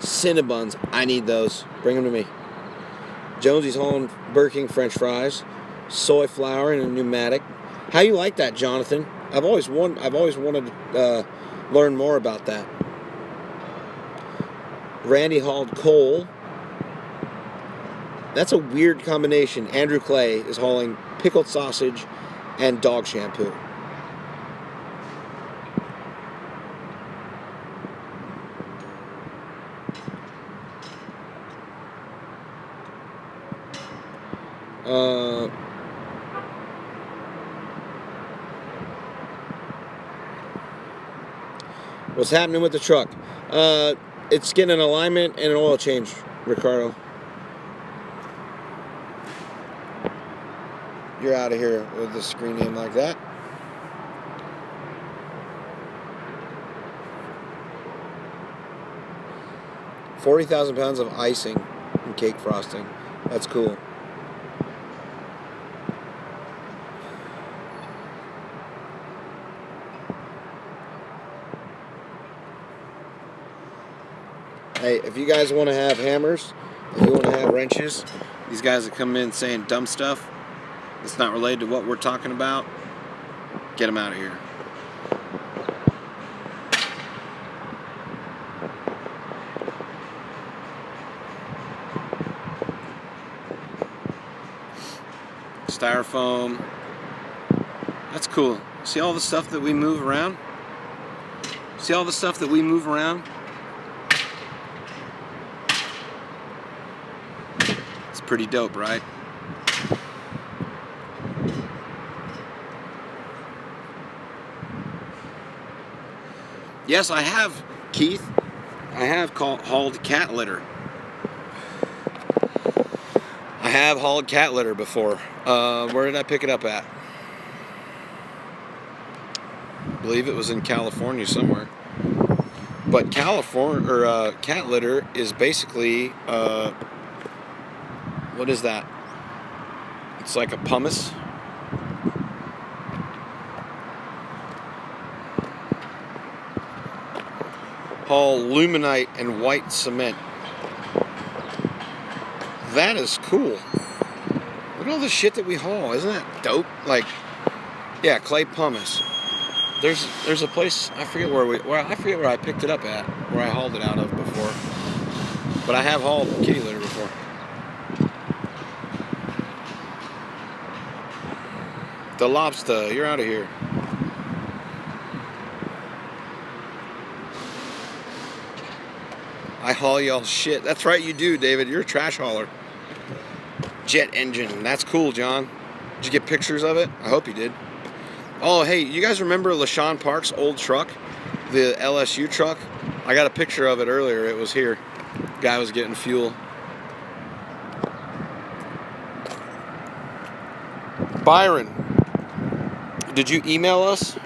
Cinnabons, I need those. Bring them to me. Jonesy's hauling Burger King French fries, soy flour, and a pneumatic. How you like that, Jonathan? I've always wanted to learn more about that. Randy hauled coal. That's a weird combination. Andrew Clay is hauling pickled sausage and dog shampoo. What's happening with the truck? It's getting an alignment and an oil change, Ricardo. You're out of here with the screen name like that. $40,000 pounds of icing and cake frosting. That's cool. Hey, if you guys want to have hammers, if you want to have wrenches, these guys that come in saying dumb stuff that's not related to what we're talking about, get them out of here. Styrofoam. That's cool. See all the stuff that we move around? See all the stuff that we move around? It's pretty dope, right? Yes, I have, Keith. I have hauled cat litter. I have hauled cat litter before. Where did I pick it up at? I believe it was in California somewhere. But cat litter is basically, what is that? It's like a pumice. Haul luminite and white cement. That is cool. Look at all the shit that we haul. Isn't that dope? Like, yeah, clay pumice. There's a place, I forget where I picked it up at, where I hauled it out of before. But I have hauled kitty litter before. The lobster, you're out of here. I haul y'all shit. That's right, you do, David. You're a trash hauler. Jet engine. That's cool, John. Did you get pictures of it? I hope you did. Oh, hey, you guys remember LaShawn Park's old truck? The LSU truck? I got a picture of it earlier. It was here. Guy was getting fuel. Byron, did you email us?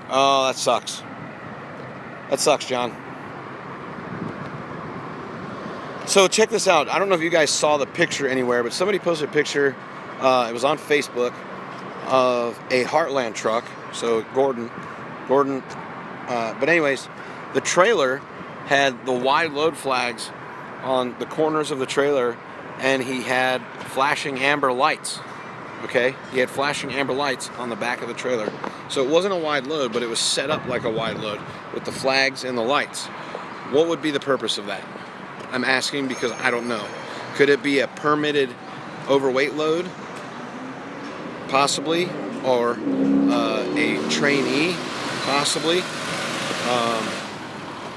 Oh, that sucks. That sucks, John. So check this out. I don't know if you guys saw the picture anywhere, but somebody posted a picture. It was on Facebook of a Heartland truck. So Gordon. But anyways, the trailer had the wide load flags on the corners of the trailer, and he had flashing amber lights. Okay, he had flashing amber lights on the back of the trailer. So it wasn't a wide load, but it was set up like a wide load with the flags and the lights. What would be the purpose of that? I'm asking because I don't know. Could it be a permitted overweight load? Possibly. Or a trainee? Possibly.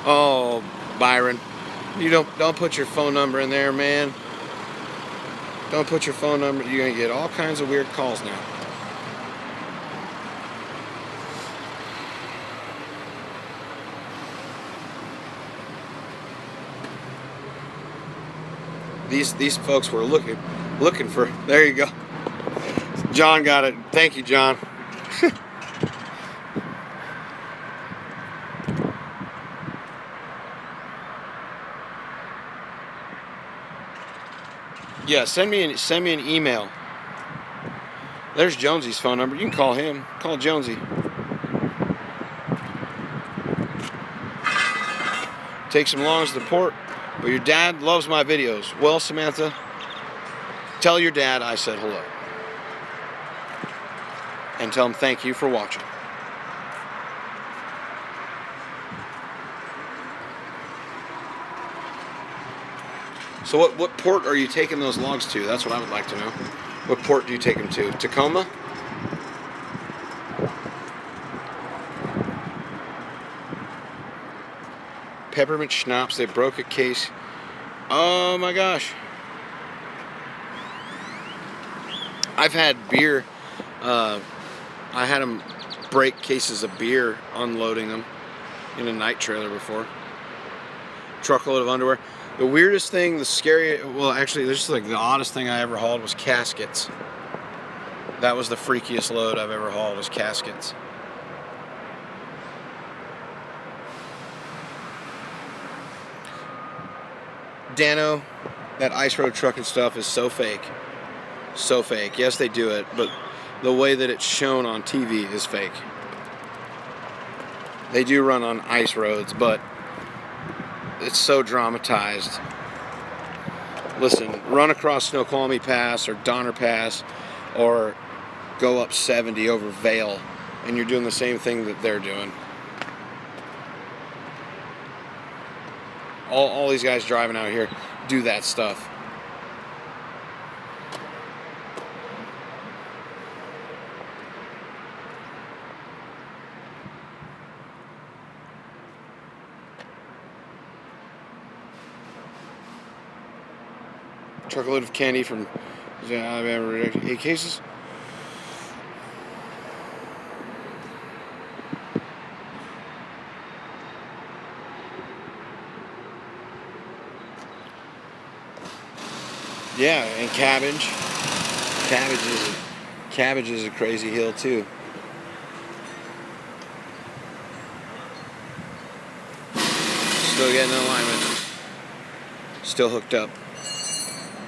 Oh, Byron. You don't put your phone number in there, man. Don't put your phone number. You're going to get all kinds of weird calls now. These folks were looking for. There you go. John got it. Thank you, John. Yeah, send me an email. There's Jonesy's phone number. You can call him. Call Jonesy. Take some longs to the port. But your dad loves my videos. Well, Samantha, tell your dad I said hello. And tell him thank you for watching. So what port are you taking those logs to? That's what I would like to know. What port do you take them to? Tacoma? Peppermint schnapps. They broke a case. Oh my gosh. I've had beer. I had them break cases of beer unloading them in a night trailer before. Truckload of underwear. The weirdest thing, well, actually, this is like the oddest thing I ever hauled was caskets. That was the freakiest load I've ever hauled, was caskets. Dano, that ice road truck and stuff is so fake. So fake. Yes, they do it, but the way that it's shown on TV is fake. They do run on ice roads, but it's so dramatized. Listen, run across Snoqualmie Pass or Donner Pass or go up 70 over Vale, and you're doing the same thing that they're doing. All these guys driving out here do that stuff. Truckload of candy from 8 cases. Yeah, and cabbage. Cabbage is a crazy hill too. Still getting in alignment. Still hooked up.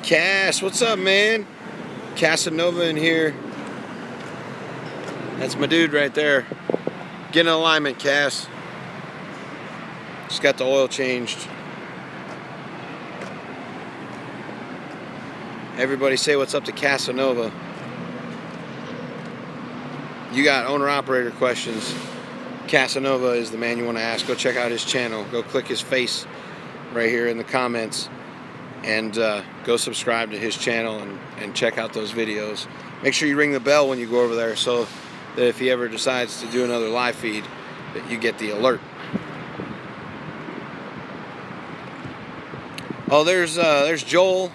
Cass, what's up, man? Casanova in here. That's my dude right there. Getting in alignment, Cass. Just got the oil changed. Everybody say what's up to Casanova. You got owner-operator questions. Casanova is the man you want to ask. Go check out his channel. Go click his face right here in the comments. And go subscribe to his channel and check out those videos. Make sure you ring the bell when you go over there so that if he ever decides to do another live feed, that you get the alert. Oh, there's Joel.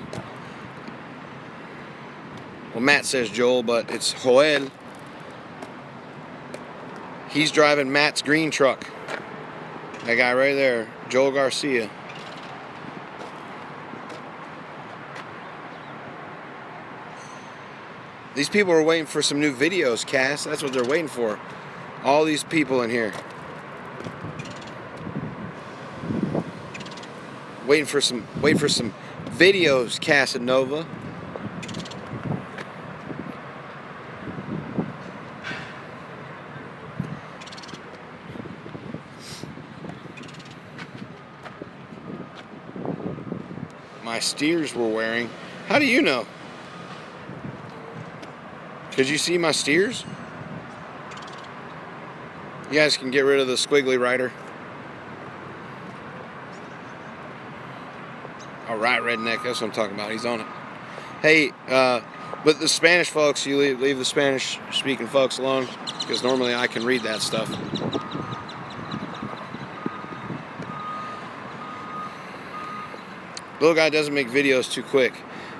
Well, Matt says Joel, but it's Joel. He's driving Matt's green truck. That guy right there, Joel Garcia. These people are waiting for some new videos, Cass. That's what they're waiting for. All these people in here. Waiting for some videos, Casanova. My steers were wearing. How do you know? Could you see my steers? You guys can get rid of the squiggly rider. Alright, redneck, that's what I'm talking about. He's on it. Hey, but the Spanish folks, you leave the Spanish speaking folks alone, because normally I can read that stuff. Little guy doesn't make videos too quick.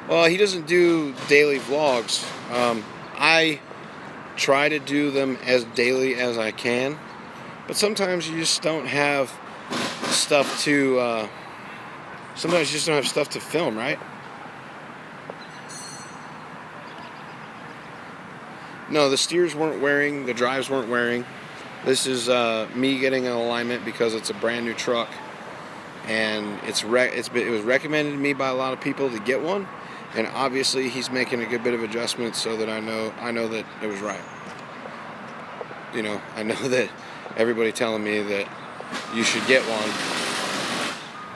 Well, he doesn't do daily vlogs. I try to do them as daily as I can, but sometimes you just don't have stuff to, sometimes you just don't have stuff to film, right? No, the steers weren't wearing, the drives weren't wearing. This is me getting an alignment because it's a brand new truck, and it was recommended to me by a lot of people to get one. And obviously he's making a good bit of adjustments so that I know that it was right. You know, I know that everybody telling me that you should get one,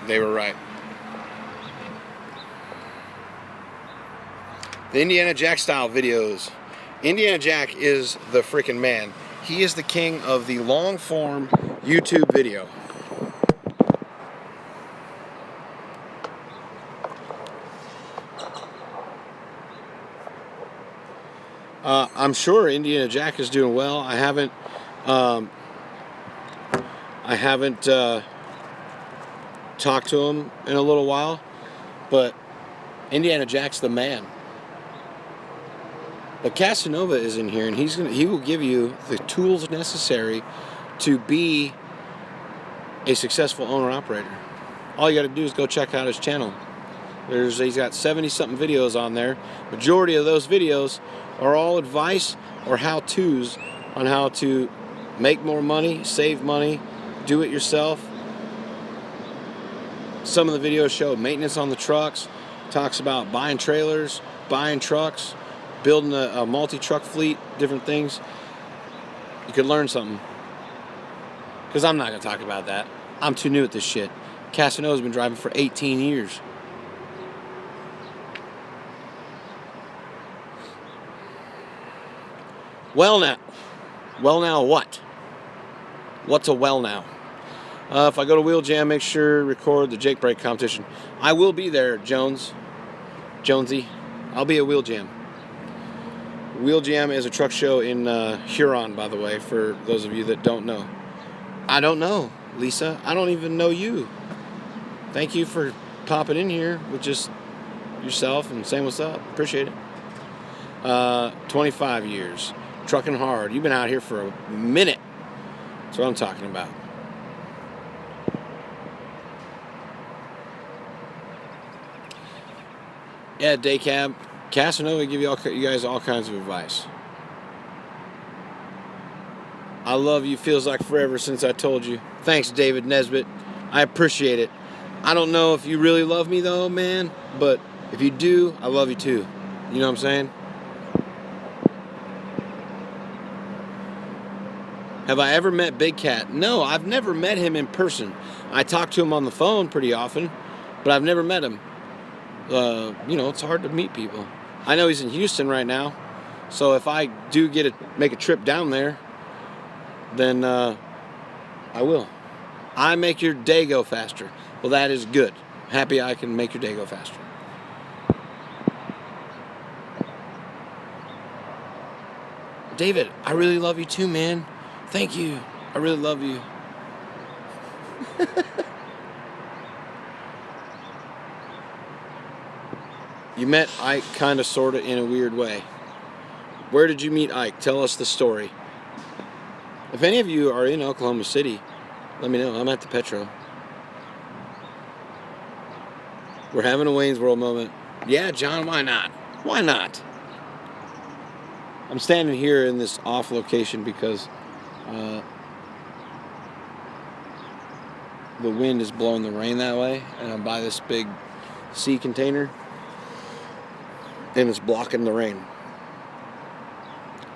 they were right. The Indiana Jack style videos. Indiana Jack is the freaking man. He is the king of the long form YouTube video. I'm sure Indiana Jack is doing well. I haven't talked to him in a little while, but Indiana Jack's the man. But Casanova is in here, and he will give you the tools necessary to be a successful owner-operator. All you got to do is go check out his channel. He's got 70-something videos on there. Majority of those videos are all advice or how-tos on how to make more money, save money, do it yourself. Some of the videos show maintenance on the trucks, talks about buying trailers, buying trucks, building a multi-truck fleet, different things, you could learn something. Because I'm not going to talk about that. I'm too new at this shit. Casano's been driving for 18 years. Well now what? What's a well now? If I go to Wheel Jam, make sure to record the Jake Break competition. I will be there, Jonesy. I'll be at Wheel Jam. Wheel Jam is a truck show in Huron, by the way, for those of you that don't know. I don't know, Lisa. I don't even know you. Thank you for popping in here with just yourself and saying what's up. Appreciate it. 25 years. Trucking hard. You've been out here for a minute. That's what I'm talking about. Yeah, day cab. Casanova give you guys all kinds of advice. I love you. Feels like forever since I told you. Thanks, David Nesbitt. I appreciate it. I don't know if you really love me though, man. But if you do, I love you too. You know what I'm saying? Have I ever met Big Cat? No, I've never met him in person. I talk to him on the phone pretty often, but I've never met him. It's hard to meet people. I know he's in Houston right now, so if I do make a trip down there, then I will. I make your day go faster. Well, that is good. Happy I can make your day go faster. David, I really love you too, man. Thank you. I really love you. You met Ike kind of, sort of, in a weird way. Where did you meet Ike? Tell us the story. If any of you are in Oklahoma City, let me know. I'm at the Petro. We're having a Wayne's World moment. Yeah, John, why not? Why not? I'm standing here in this off location because the wind is blowing the rain that way, and I'm by this big sea container, and it's blocking the rain.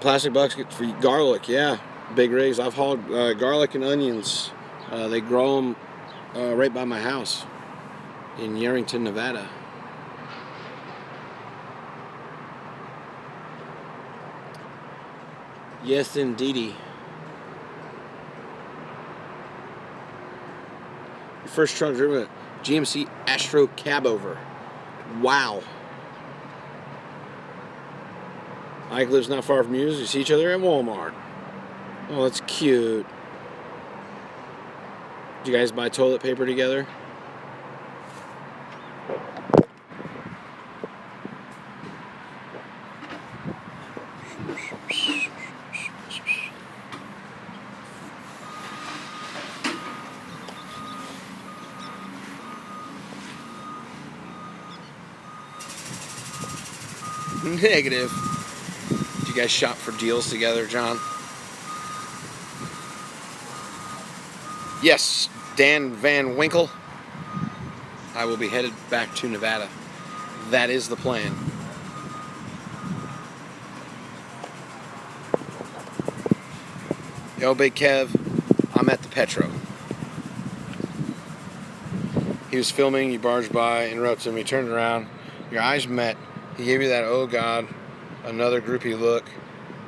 Plastic buckets for garlic, yeah, big rigs. I've hauled garlic and onions. They grow them right by my house in Yerington, Nevada. Yes, indeedy. Your first truck driven a GMC Astro cab over. Wow. Ike lives not far from you. You see each other at Walmart. Oh, that's cute. Did you guys buy toilet paper together? Negative. Did you guys shop for deals together, John? Yes, Dan Van Winkle. I will be headed back to Nevada. That is the plan. Yo, Big Kev, I'm at the Petro. He was filming, you barged by, interrupted him, he turned around, your eyes met, he gave you that, oh God, another groupie look,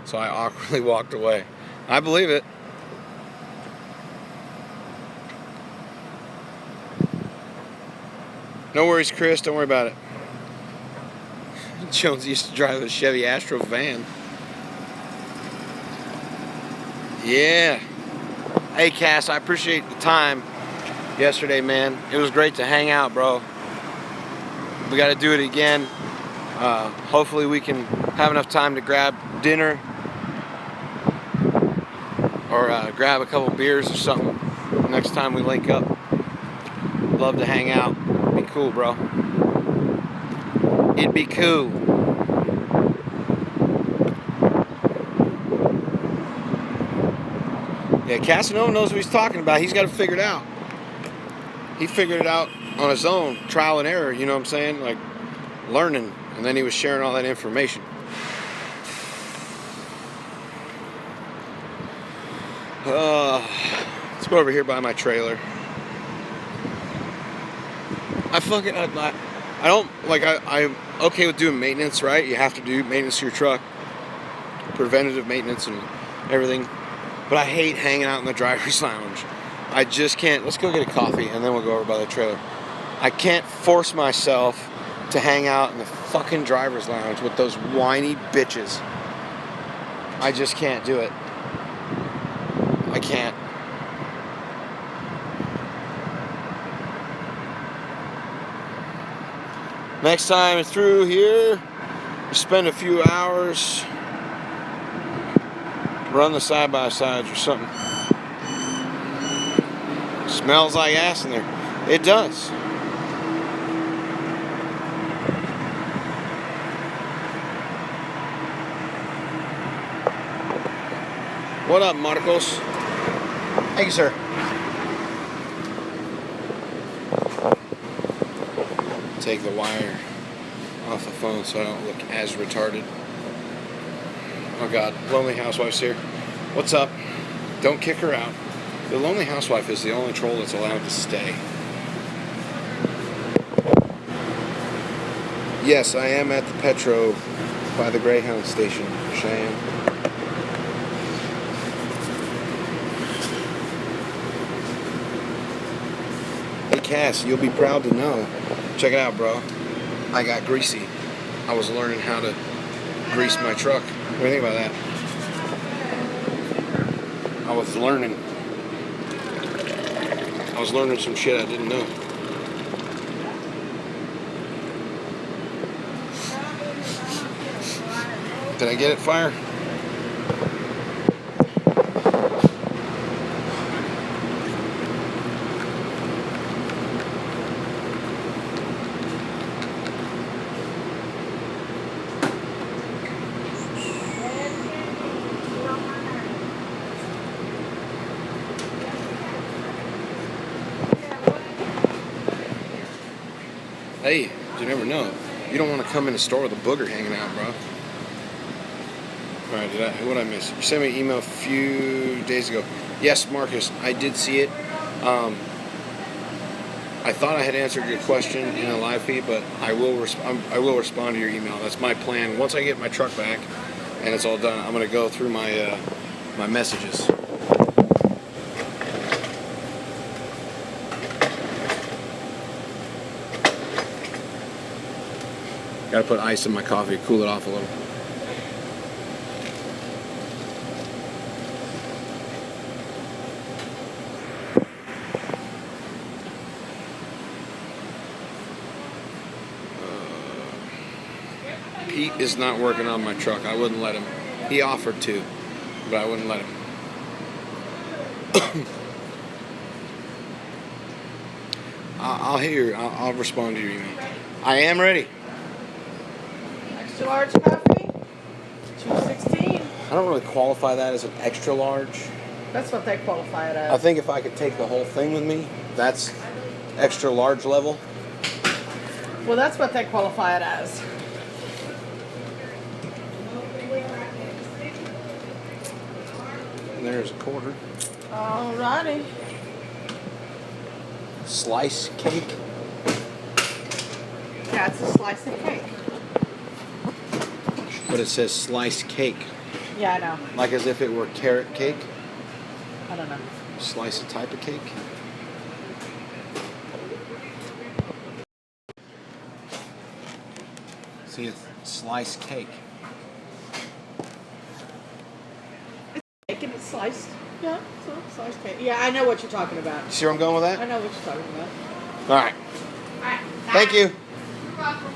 so I awkwardly walked away. I believe it. No worries, Chris, don't worry about it. Jones used to drive a Chevy Astro van. Yeah. Hey, Cass, I appreciate the time yesterday, man. It was great to hang out, bro. We got to do it again. Hopefully we can have enough time to grab dinner or grab a couple beers or something next time we link up. Love to hang out. Be cool, bro. It'd be cool. Yeah, Casanova knows what he's talking about. He's got it figured out. He figured it out on his own, trial and error, you know what I'm saying? Like, learning. And then he was sharing all that information. Let's go over here by my trailer. I don't like. I'm okay with doing maintenance, right? You have to do maintenance to your truck, preventative maintenance and everything. But I hate hanging out in the driver's lounge. I just can't. Let's go get a coffee and then we'll go over by the trailer. I can't force myself to hang out in the fucking driver's lounge with those whiny bitches. I just can't do it. I can't. Next time it's through here, we spend a few hours, run the side-by-sides or something. Smells like ass in there. It does. What up, Marcos? Thank you, sir. Take the wire off the phone so I don't look as retarded. Oh God, Lonely Housewife's here. What's up? Don't kick her out. The Lonely Housewife is the only troll that's allowed to stay. Yes, I am at the Petro by the Greyhound station, Cheyenne. Hey Cass, you'll be proud to know. Check it out, bro. I got greasy. I was learning how to grease my truck. What do you think about that? I was learning some shit I didn't know. Did I get it, Fire? Hey, you never know. You don't want to come in the store with a booger hanging out, bro. Alright, what did I miss? You sent me an email a few days ago. Yes, Marcus, I did see it. I thought I had answered your question in a live feed, but I will respond to your email. That's my plan. Once I get my truck back and it's all done, I'm going to go through my my messages. Gotta put ice in my coffee to cool it off a little. Pete is not working on my truck. I wouldn't let him. He offered to, but I wouldn't let him. I'll respond to your email. I am ready. Extra large coffee, $2.16. I don't really qualify that as an extra large. That's what they qualify it I as. think if I could take the whole thing with me, that's extra large level. Well, that's what they qualify it as. And there's a quarter. Alrighty. Slice cake. Yeah, it's a slice of cake. But it says slice cake. Yeah, I know. Like as if it were carrot cake. I don't know. Slice a type of cake. See, it's slice cake. Cake and it's sliced. Yeah, so sliced cake. Yeah, I know what you're talking about. You see where I'm going with I that? know what you're talking about. All right. Alright. Thank you. You're welcome.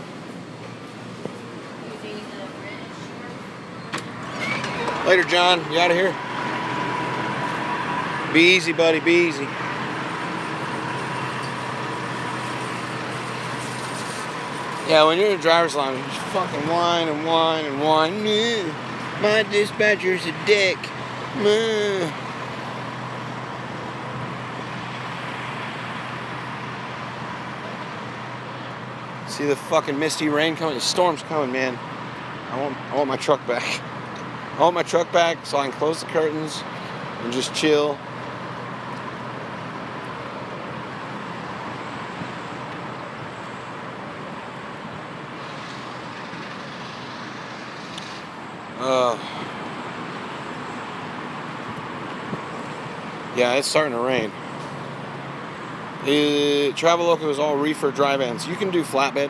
Later, John. You out of here? Be easy, buddy. Be easy. Yeah, when you're in a driver's lounge, you just fucking whine and whine and whine. My dispatcher's a dick. See the fucking misty rain coming? The storm's coming, man. I want my truck back. I want my truck back so I can close the curtains and just chill. Yeah, it's starting to rain. Traveloka is all reefer dry vans. You can do flatbed.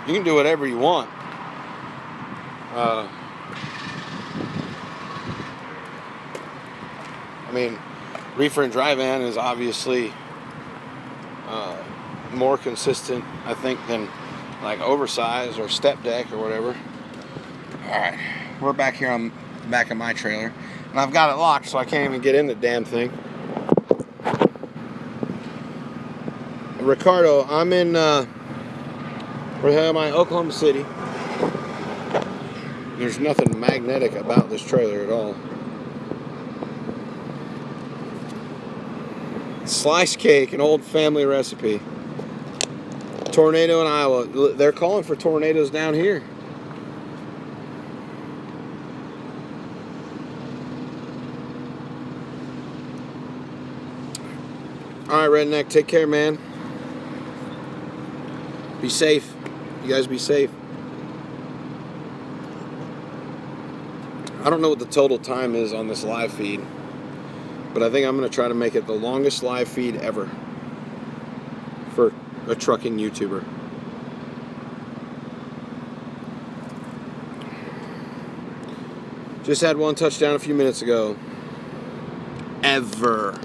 You can do whatever you want. I mean, reefer and dry van is obviously more consistent, I think, than like oversized or step deck or whatever. Alright, we're back here on the back of my trailer. And I've got it locked, so I can't even get in the damn thing. Ricardo, I'm in, where am I? Oklahoma City. There's nothing magnetic about this trailer at all. Slice cake, an old family recipe. Tornado in Iowa. They're calling for tornadoes down here. Alright, Redneck, take care, man. Be safe. You guys be safe. I don't know what the total time is on this live feed, but I think I'm going to try to make it the longest live feed ever for a trucking YouTuber. Just had one touchdown a few minutes ago. Ever.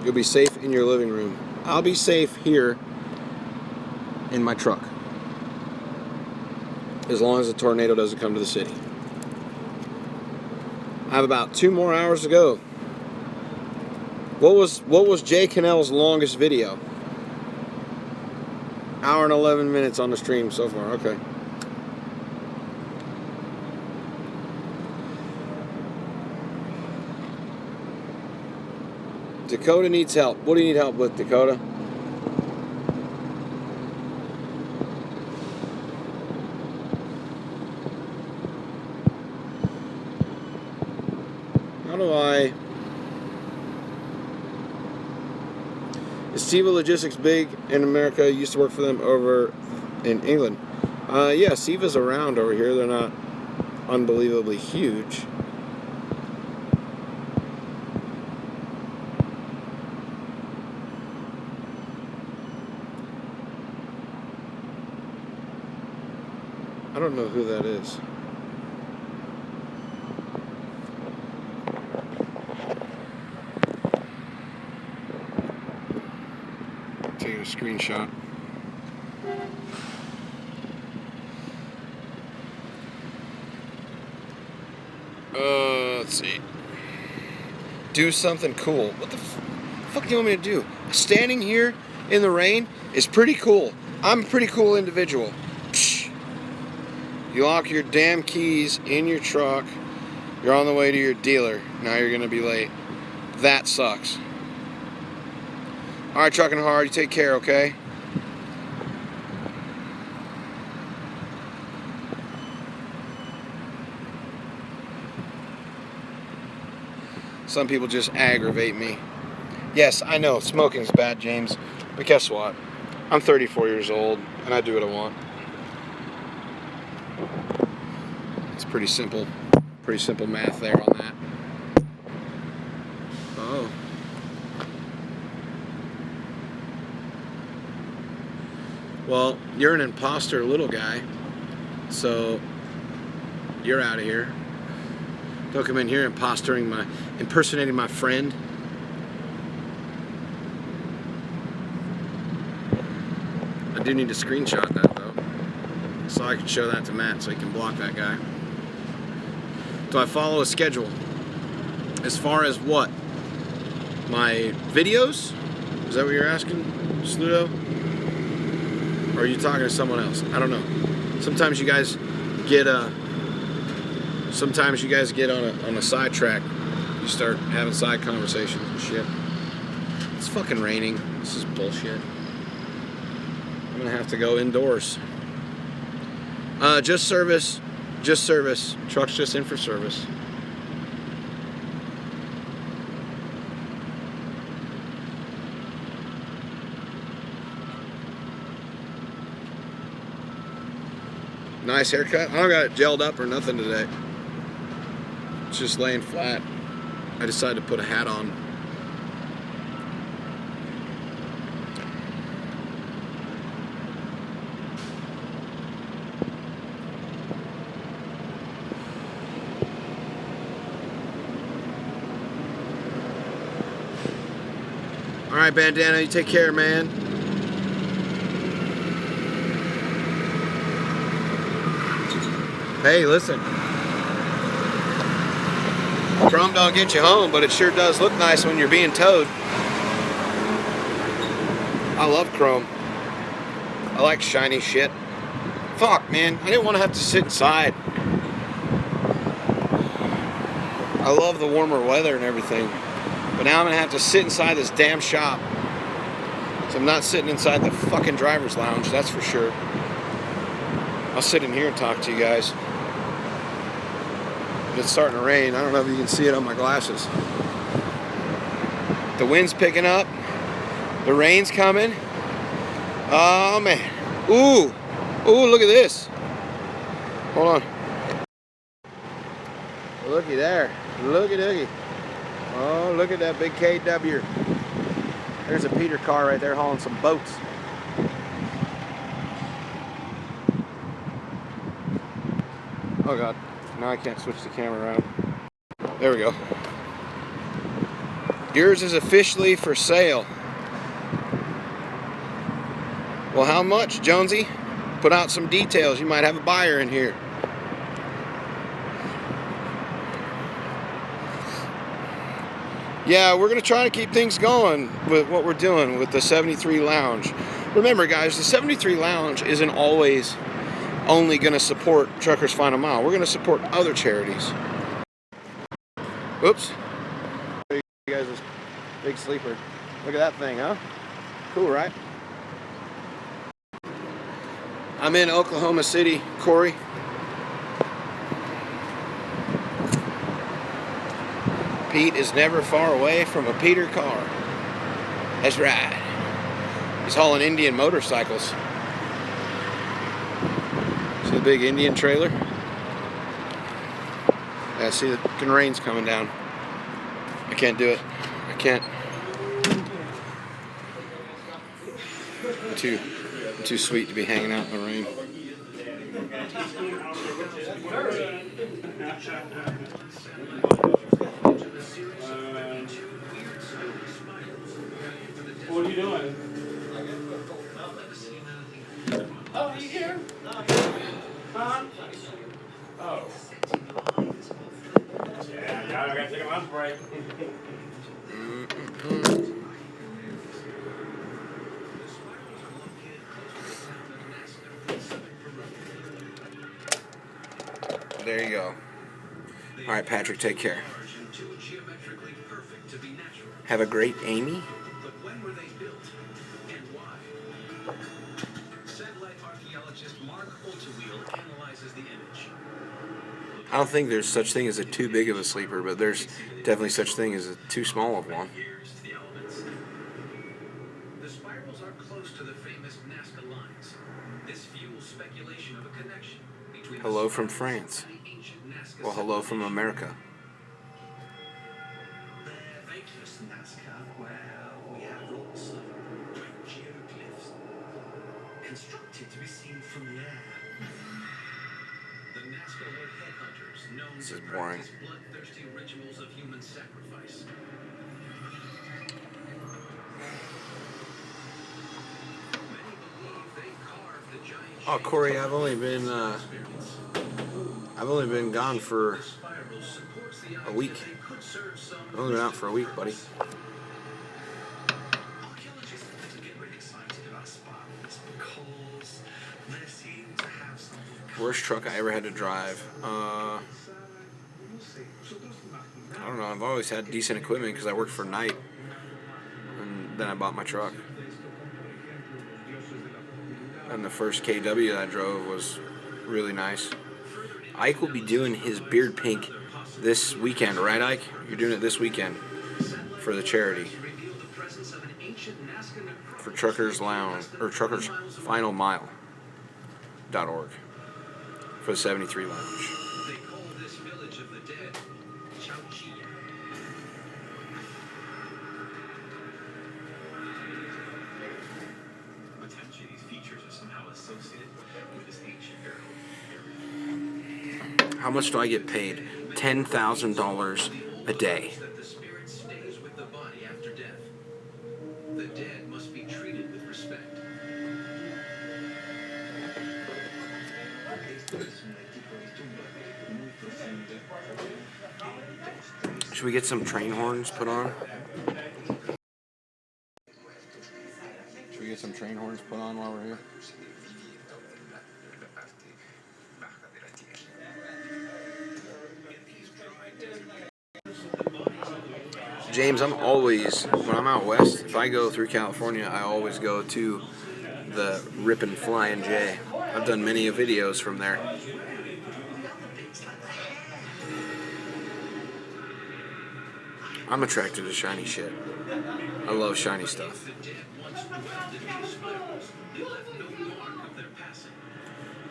You'll be safe in your living room. I'll be safe here in my truck, as long as the tornado doesn't come to the city. I have about 2 more hours to go. What was Jay Cannell's longest video? Hour and 11 minutes on the stream so far. Okay. Dakota needs help. What do you need help with, Dakota? How do I... Is Siva Logistics big in America? I used to work for them over in England. Yeah, Siva's around over here. They're not unbelievably huge. I don't know who that is. Taking a screenshot. Let's see. Do something cool. What the fuck do you want me to do? Standing here in the rain is pretty cool. I'm a pretty cool individual. You lock your damn keys in your truck. You're on the way to your dealer. Now you're gonna be late. That sucks. Alright, trucking hard. You take care, okay? Some people just aggravate me. Yes, I know smoking's bad, James. But guess what? I'm 34 years old and I do what I want. It's pretty simple math there on that. Oh. Well, you're an imposter little guy, so you're out of here. Don't come in here impersonating my friend. I do need to screenshot that though, so I can show that to Matt so he can block that guy. Do I follow a schedule? As far as what? My videos? Is that what you're asking, Sludo? Or are you talking to someone else? I don't know. Sometimes you guys get on a sidetrack. You start having side conversations and shit. It's fucking raining. This is bullshit. I'm gonna have to go indoors. Just service. Truck's just in for service. Nice haircut. I don't got it gelled up or nothing today. It's just laying flat. I decided to put a hat on. All right, Bandana, you take care, man. Hey, listen. Chrome don't get you home, but it sure does look nice when you're being towed. I love chrome. I like shiny shit. Fuck, man. I didn't want to have to sit inside. I love the warmer weather and everything. But now I'm going to have to sit inside this damn shop. So I'm not sitting inside the fucking driver's lounge, that's for sure. I'll sit in here and talk to you guys. But it's starting to rain. I don't know if you can see it on my glasses. The wind's picking up. The rain's coming. Oh, man. Ooh. Ooh, look at this. Hold on. Looky there. Looky dooky. Oh, look at that big KW. There's a Peter car right there hauling some boats. Oh God, now I can't switch the camera around. There we go. Yours is officially for sale. Well, how much, Jonesy? Put out some details. You might have a buyer in here. Yeah, we're going to try to keep things going with what we're doing with the 73 Lounge. Remember, guys, the 73 Lounge isn't always only going to support Truckers Final Mile. We're going to support other charities. Oops. You guys, this big sleeper. Look at that thing, huh? Cool, right? I'm in Oklahoma City, Corey. Pete is never far away from a Peter car. That's right. He's hauling Indian motorcycles. See the big Indian trailer? Yeah, see the fucking rain's coming down. I can't do it. I can't. I'm too sweet to be hanging out in the rain. What are you doing? Oh, you here? Huh? Oh. Yeah, I gotta take a lunch break. There you go. All right, Patrick, take care. Have a great Amy. But when were they built and why? Satellite archaeologist Mark Oltewheel analyzes the image. I don't think there's such thing as a too big of a sleeper, but there's definitely such thing as a too small of one. Here's the elements. The spirals are close to the famous Nazca lines. This fuels speculation of a connection between Hello from France. and the ancient Nazca. Well, hello from America. Fakeless Nazca, where we have lots of great geoglyphs constructed to be seen from the air. The Nazca were headhunters known This to is boring. practice bloodthirsty rituals of human sacrifice. Many believe they carved the giant Oh, Corey, I've only been gone for spirals supports the a idea week. they could serve some I've only been out for a week, buddy. archaeologists get really excited about spirals because they seem to have something. Worst truck I ever had to drive. I don't know. I've always had decent equipment because I worked for Knight, and then I bought my truck. And the first KW that I drove was really nice. Ike will be doing his beard pink this weekend, right, Ike? You're doing it this weekend for the charity for Truckers Lounge or Truckers Final Mile.org. for the 73 Lounge. They call this village of the dead Chowchilla. Potentially, these features are somehow associated with this ancient burial. How much do I get paid? $10,000 a day. That the spirit stays with the body after death. The dead must be treated with respect. Should we get some train horns put on? Should we get some train horns put on while we're here? James, I'm always, when I'm out west, if I go through California, I always go to the Rippin' Flying J. I've done many videos from there. I'm attracted to shiny shit. I love shiny stuff.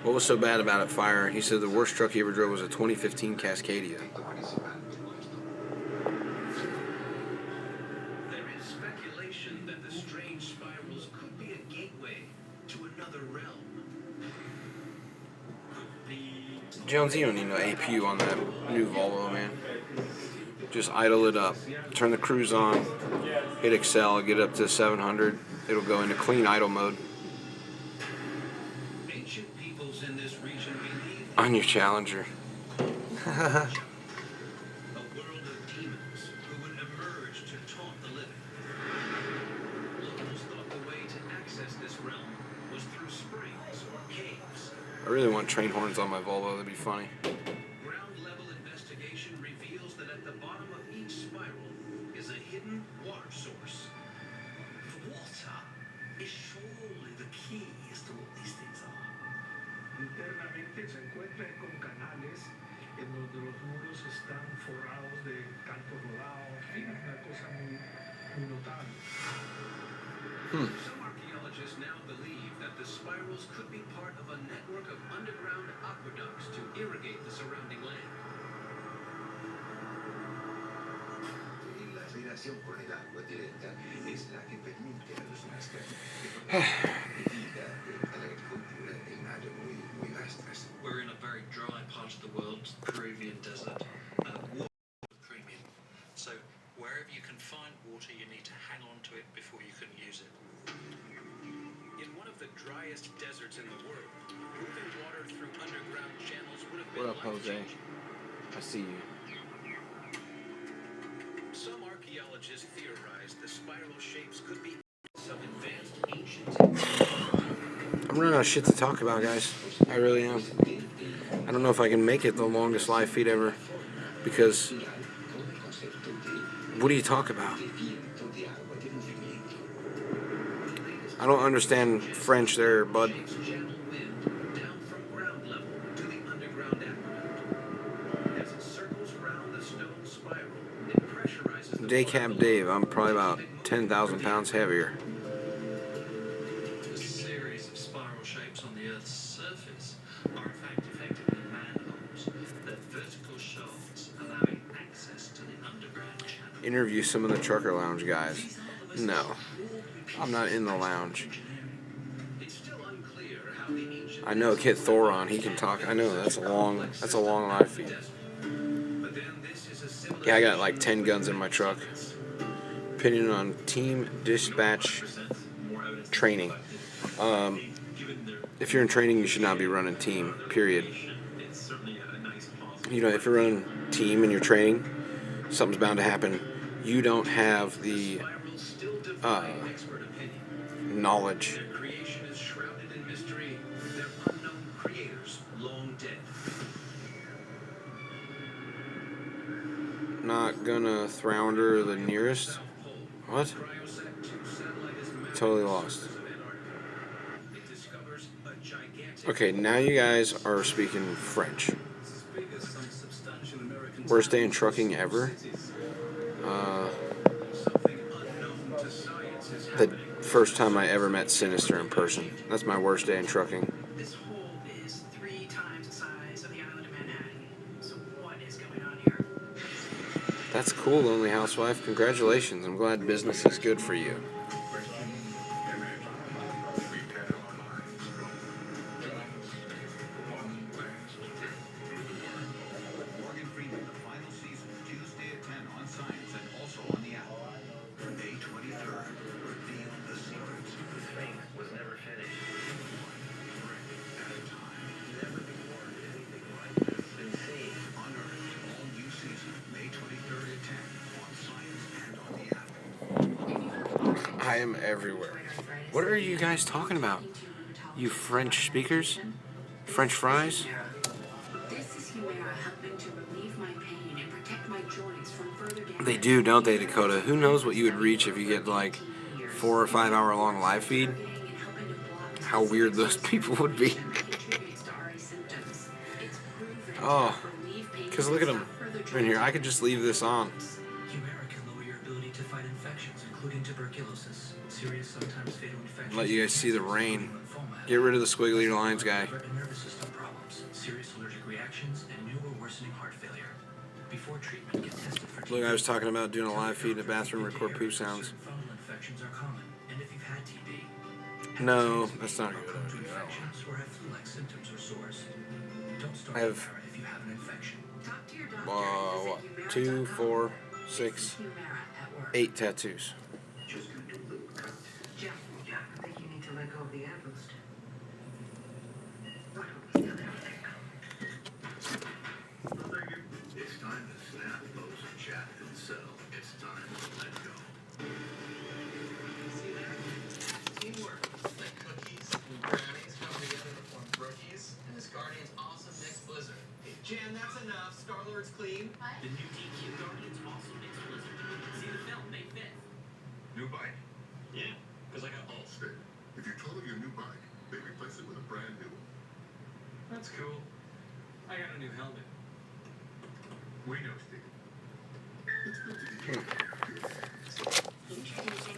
What was so bad about it, Fire? He said the worst truck he ever drove was a 2015 Cascadia. There is speculation that the strange spirals could be a gateway to another realm. Jones, you don't need no APU on that new Volvo, man. Just idle it up. Turn the cruise on. Hit Excel. Get up to 700. It'll go into clean idle mode. Ancient peoples in this region believe On your Challenger. a world of demons who would emerge to taunt the living. Locals thought the way to access this realm was through springs or caves. I really want train horns on my Volvo. That'd be funny. Ground-level investigation reveals that at the bottom of each spiral is a hidden water source. Water is surely the key as to what these things are. Internamente se encuentra con canales en donde los muros están forrados de canto rodado, en fin, una cosa muy, muy notable. Some archaeologists now believe that the spirals could be part of a network of underground aqueducts to irrigate the surrounding land. La relación con el agua directa es la que permite a los Nazca vida a la agricultura en áreas muy vastas. We're in a very dry part of the world, Peruvian desert. Water is premium. So wherever you can find water, you need to hang on to it before you can use it. In one of the driest deserts in the world, moving water through underground channels would have been What up, Jose? life-changing. I see you. Some archaeologists theorize the spiral shapes could be some advanced ancient. I'm running out of shit to talk about, guys. I really am. I don't know if I can make it the longest live feed ever, because what do you talk about? I don't understand French there, bud. Channel wind down from ground level to the underground aqueduct. As it circles around the stone spiral, it pressurizes the Daycab Dave, I'm probably about 10,000 pounds heavier. A series of spiral shapes on the Earth's surface are in fact effectively manholes, their vertical shafts allowing access to the underground channel. Interview some of the Trucker Lounge guys. No, I'm not in the lounge. It's still unclear how the ancient I know Kit Thoron, he can talk. I know that's a long live feed. but then this is a similar Yeah, I got like 10 guns in my truck. Opinion on team dispatch training. If you're in training, you should not be running team, period. You know, if you're running team and you're training, something's bound to happen. You don't have the knowledge. Their creation is shrouded in mystery. Their unknown creators long dead. Not gonna Throunder the nearest. What? Cryosat 2 satellite is mapped Totally lost. of Antarctica. It discovers a gigantic Okay, now you guys are speaking French. as big as some substantial American Worst day in trucking ever. something unknown to science is The happening. first time I ever met Sinister in person. That's my worst day in trucking. This hole is 3 times the size That's cool, Lonely Housewife. Congratulations. I'm glad business is good for you. Morgan Freeman, the final season, Tuesday at 10 on Science and also on the app. May 23rd, reveal the secrets. The thing was never finished. At a time, never before did anything like this been seen. Unearthed, all new season, May 23rd at 10 on Science and on the app. I am everywhere. What are you guys talking about? You French speakers? French fries? This is Humira helping to relieve my pain and protect my joints from further damage. They do, don't they, Dakota? Who knows what you would reach if you get like 4 or 5 hour long live feed? How weird those people would be. Oh, because look at them in here. I could just leave this on. Humira can lower your ability to fight infections, including tuberculosis, serious, sometimes fatal infections. Let you guys see the rain. Get rid of the squiggly lines, guy. Nervous system problems, serious allergic reactions, and new or worsening heart failure. Before treatment, get tested for Look, I was talking about doing a live feed in the bathroom, record poo sounds. Fungal infections are common, and if you've had TB, No, that's not good. infections or have flu-like symptoms or sores, don't start I have Humira if you have an infection. Talk to your doctor. what? 2, 4, 6, 8 tattoos. Just gonna do a little cut. Jeff, I think you need to let go of the ad boost. It's time to snap, close, and chat and sell. It's time to let go. See that? Teamwork. Like cookies and brownies come together to form brookies, and this Guardian's awesome mix blizzard. Hey, Jan, that's enough. Star-Lord's clean. What? The new DQ Guardian's awesome mix blizzard. See the film May 5th. New bike? Yeah, because I got All state. If you total your new bike, they replace it with a brand new one. That's cool. I got a new helmet. We know, Steve. It's good to be here.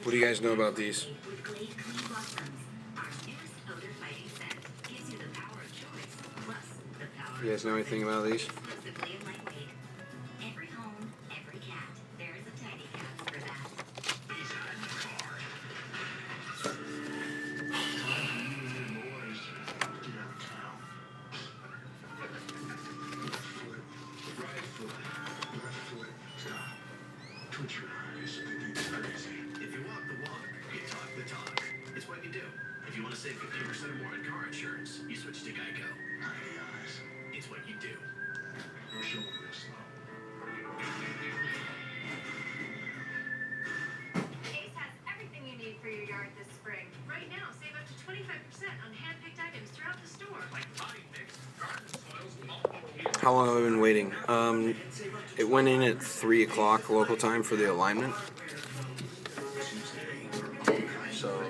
What do you guys know about these? With Glade Clean Blossoms, our newest odor-fighting scent gives you the power of choice, plus the power You guys know anything about these? exclusively and lightweight. Every home, every cat, there's a tiny cat for that. Behind the car. Boys, downtown. Right foot, left foot, stop. Twitch your eyes, thinking crazy. If you walk the walk, you talk the talk. It's what you do. If you want to save 50% or more in car insurance, you switch to Geico. Tiny eyes. It's what you do. Show them real slow. Ace has everything you need for your yard this spring. Right now, save up to 25% on hand-picked items throughout the store. Like potting mix, garden soils, multiple How long have I been waiting? It went in at 3 o'clock local time for the alignment. So,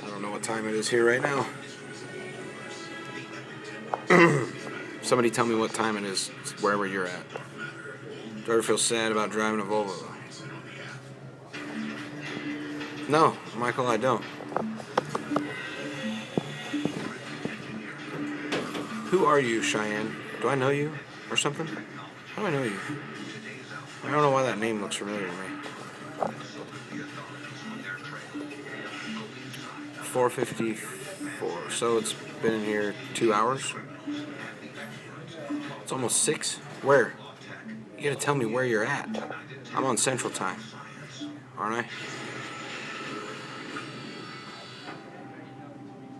I don't know what time it is here right now. Somebody tell me what time it is wherever you're at. Do you ever feel sad about driving a Volvo? No, Michael, I don't. Who are you, Cheyenne? Do I know you or something? How do I know you? I don't know why that name looks familiar to me. 4:54. So it's been in here 2 hours. It's almost 6. Where? You gotta tell me where you're at. I'm on Central Time, aren't I?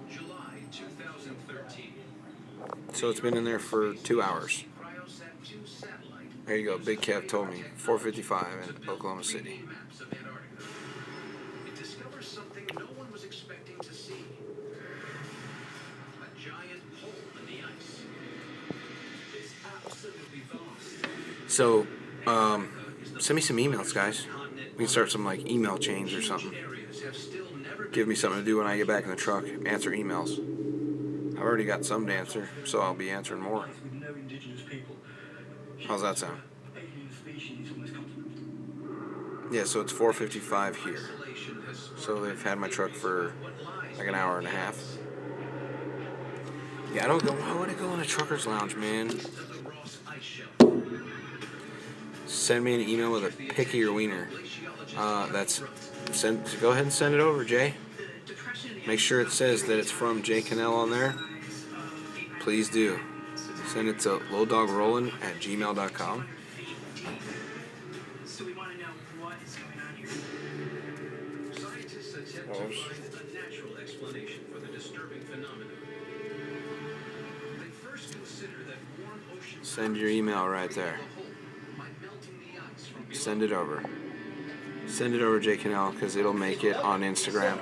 July 2013. So it's been in there for 2 hours. Cryosat 2 satellite. There you go. Big Kev told me. 4:55 in Oklahoma City. Maps of Antarctica. It discovers something no one was expecting to see. A giant hole in the ice. It's absolutely vast. So, send me some emails, guys. We can start some like email chains or something. Areas have still never been Give me something to do when I get back in the truck. Answer emails. I've already got some to answer, so I'll be answering more. With no indigenous people. How's that sound? Alien species on this continent. Yeah, so it's 4:55 here. isolation has So they've had my truck for what lies like an hour and a half. Yeah, I don't go. Why would I go in a trucker's lounge, man? of the Ross ice shelf. send me an email with a pic of your wiener. Go ahead and send it over, Jay. Make sure it says that it's from Jay Cannell on there. Please do. Send it to lildawgrollin@gmail.com. So we want to know what is going on here. Scientists attempt to find a natural explanation for the disturbing phenomenon. They first consider that warm ocean Send your email right there. by melting the ice from below. Send it over. Send it over, Jay Cannell, because it'll make it on Instagram.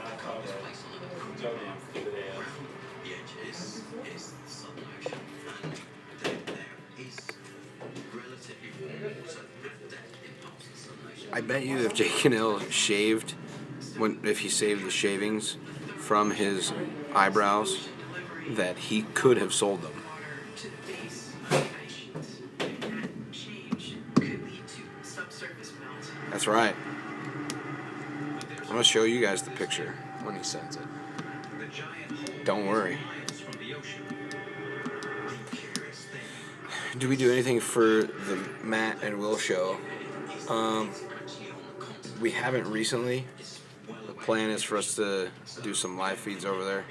I bet you if Jay Cannell shaved, if he saved the shavings from his eyebrows, that he could have sold them. To the base of the ice sheets. And that change could lead to subsurface melt. That's right. I'm going to show you guys the picture when he sends it. Don't worry. Do we do anything for the Matt and Will show? We haven't recently. The plan is for us to do some live feeds over there.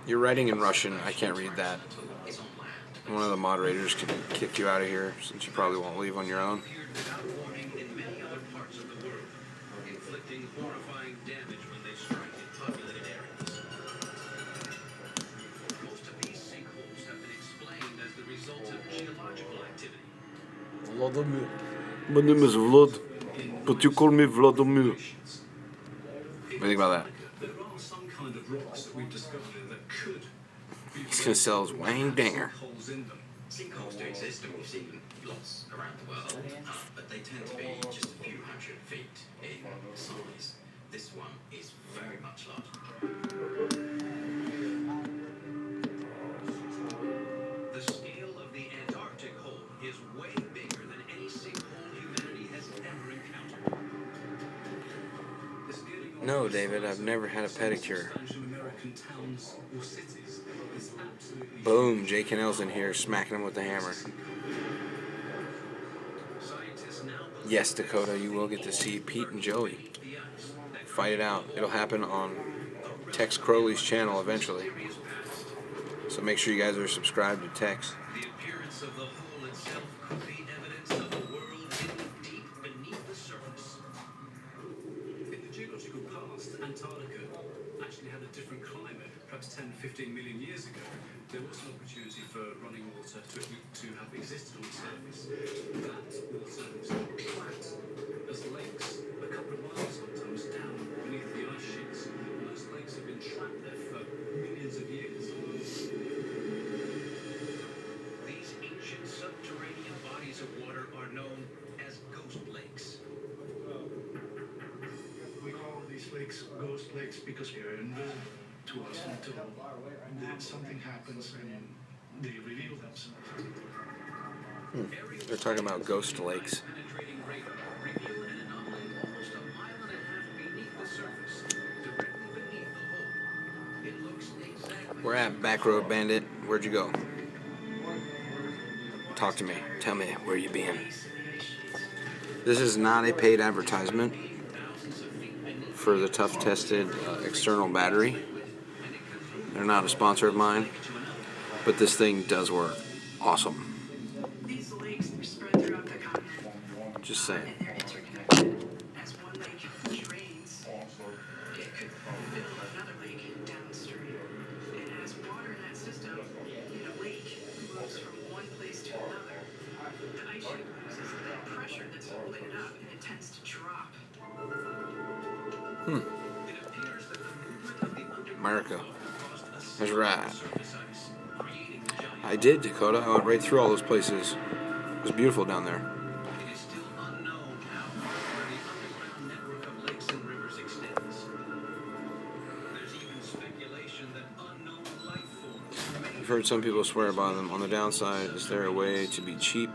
You're writing in Russian. I can't read that. One of the moderators can kick you out of here since you probably won't leave on your own. Inflicting horrifying damage when they strike in populated areas. Most of these sinkholes have been explained as the result of geological activity. Vladimir. My name is Vlad, but you call me Vladimir. What do you think about that? There are some kind of rocks that we've discovered that could be He's going to sell his Wang Dinger. holes in them. Sinkholes do exist, and we've seen lots around the world, but they tend to be just a few hundred feet in size. This one is very much larger. The scale of the Antarctic hole is way bigger than any sinkhole humanity has ever encountered. The scaling of No, David, I've never had a pedicure. substantial American towns or cities is absolutely Boom, Jay Cannell's in here smacking him with the hammer. Scientists now believe Yes, Dakota, you will get to see Pete and Joey the ice that fight it out. It'll happen on Tex Crowley's channel eventually. is past. So make sure you guys are subscribed to Tex. The appearance of the hole itself could be evidence of a world hidden deep beneath the surface. In the geological past, Antarctica actually had a different climate. Perhaps 10, 15 million years ago, there was an opportunity for running water to have existed on the surface. That water was trapped as lakes a couple of miles sometimes down beneath the ice sheets. And those lakes have been trapped there for millions of years. These ancient subterranean bodies of water are known as ghost lakes. We call these lakes ghost lakes because they're invisible to us until something happens and they reveal themselves. They're talking about ghost lakes. Penetrating radar reveal an anomaly almost a mile and a half beneath the surface, directly beneath the hole. It looks exactly We're at Back Road Bandit. Where'd you go? Talk to me. Tell me where you been. This is not a paid advertisement for the Tough Tested external battery. They're not a sponsor of mine, but this thing does work. Awesome. These lakes are spread throughout the continent. Just saying. And they're interconnected. As one lake drains, it could fill another lake downstream. And as water in that system, in a lake, moves from one place to another, the ice sheet loses the pressure that's holding it up, and it tends to drop. America. That's right. I did, Dakota. I went right through all those places. It was beautiful down there. it is still unknown how far the underground network of lakes and rivers extends. There's even speculation that unknown life forms may I've heard some people swear by them. On the downside, is there a way to be cheap?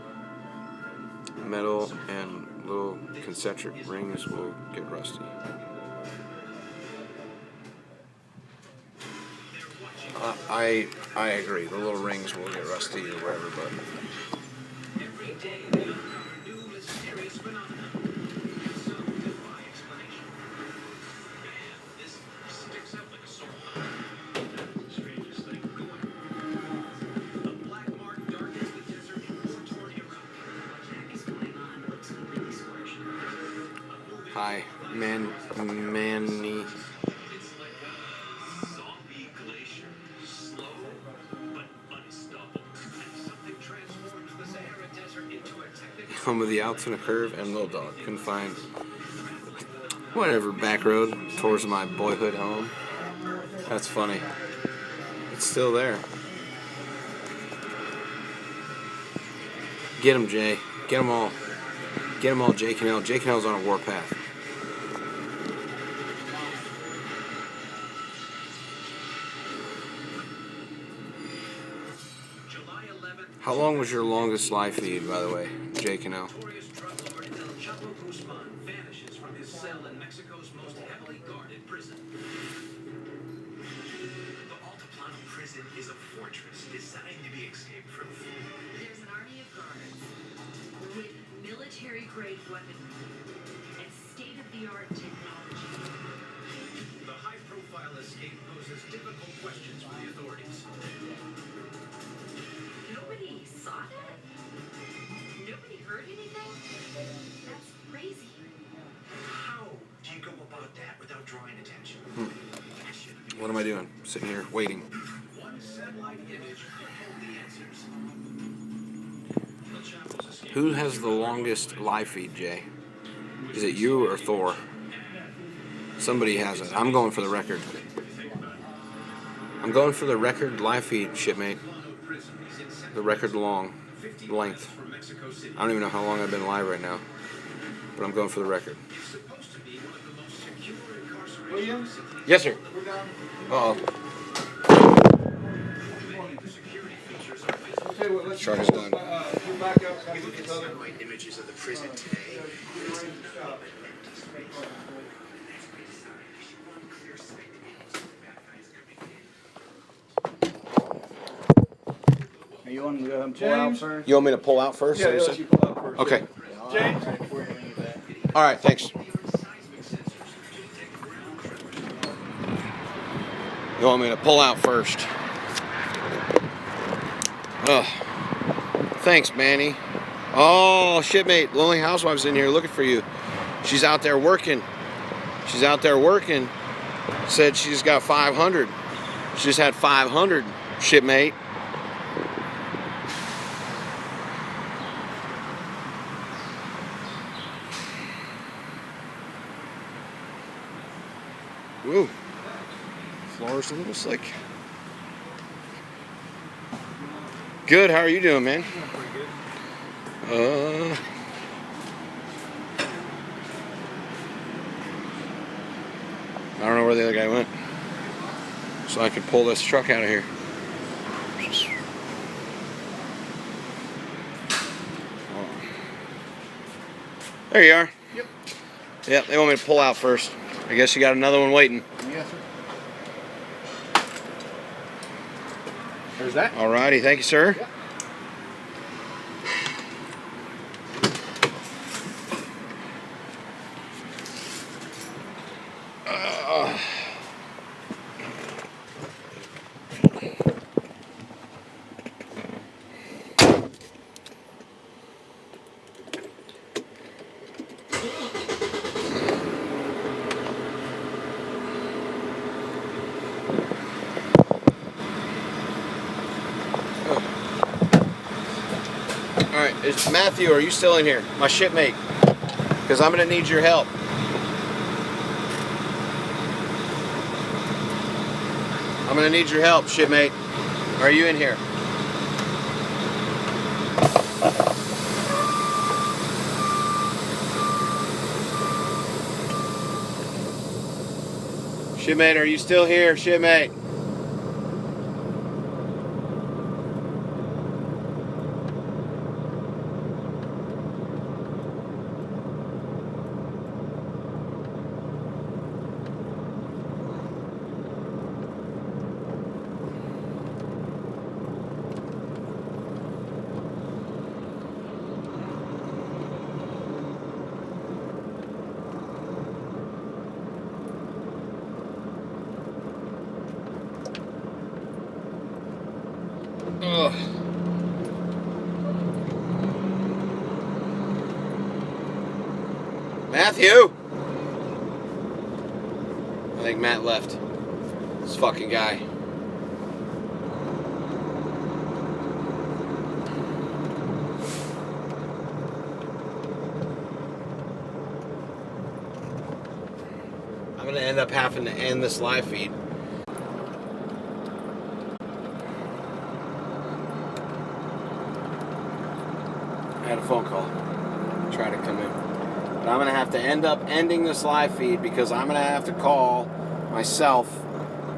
Metal and little concentric rings will get rusty. I agree. The little rings will get rusty or whatever, but every day they uncover new mysterious phenomena can so defy explanation. Man, this sticks out like a sore thumb. Strangest thing going. A black mark darkens the desert in war-torn Iraq. What the heck is going on? Looks completely scorched. Hi, Manny. It's like a zombie glacier. Slow, but unstoppable. And something transforms the Sahara Desert into a technical... Home of the Outs in a Curve and Lil Dawg. Couldn't find whatever back road towards my boyhood home. That's funny. It's still there. Get him, Jay. Get them all. Get them all, Jake and L. Jake and L's on a warpath. July 11th, How long was your longest live feed, by the way, Jake and L? notorious drug lord El Chapo Guzman vanishes from his cell in Mexico's most heavily guarded prison. The Altiplano prison is a fortress designed to be escape-proof. There's an army of guards with military-grade weaponry and state-of-the-art technology. The high-profile escape poses difficult questions for the authorities. Nobody saw that? Nobody heard anything? That's crazy. How do you go about that without drawing attention? That shouldn't be What am I doing? Sitting here waiting. one satellite image could hold the answers. El Chapo's escape. Who has the longest live feed, Jay? Is it you or Thor? Somebody has it. I'm going for the record. I'm going for the record live feed, shipmate. The record length. I don't even know how long I've been live right now, but I'm going for the record. It's supposed to be one of the most secure incarceration facilities. Yes, sir. Uh-oh. Many of the security features are visible. Shark is done. We look at satellite images of the prison today. There's no empty space. Clear sight to bad guys coming in. Are you wanting to go ahead and pull out first? You want me to pull out first? Yeah, Is that let what you you said? pull out first. Okay. James? All right, thanks. You want me to pull out first? Ugh. Thanks, Manny. Oh, shipmate. Lonely Housewife's in here looking for you. She's out there working. She's out there working. Said she's got 500. She just had 500, shipmate. Woo. Floor's a little slick. Good, how are you doing, man? I don't know where the other guy went. So I could pull this truck out of here. There you are. Yep. Yep, they want me to pull out first. I guess you got another one waiting. Yes, sir. There's that. Alrighty, thank you, sir. Yep. Alright, Matthew, are you still in here? My shipmate. Because I'm going to need your help. I'm going to need your help, shipmate. Are you in here? Shipmate, are you still here, shipmate? Ugh. Matthew! I think Matt left. This fucking guy. I'm gonna end up having to end this live feed. I had a phone call. Try to come in. But I'm gonna have to end up ending this live feed because I'm gonna have to call myself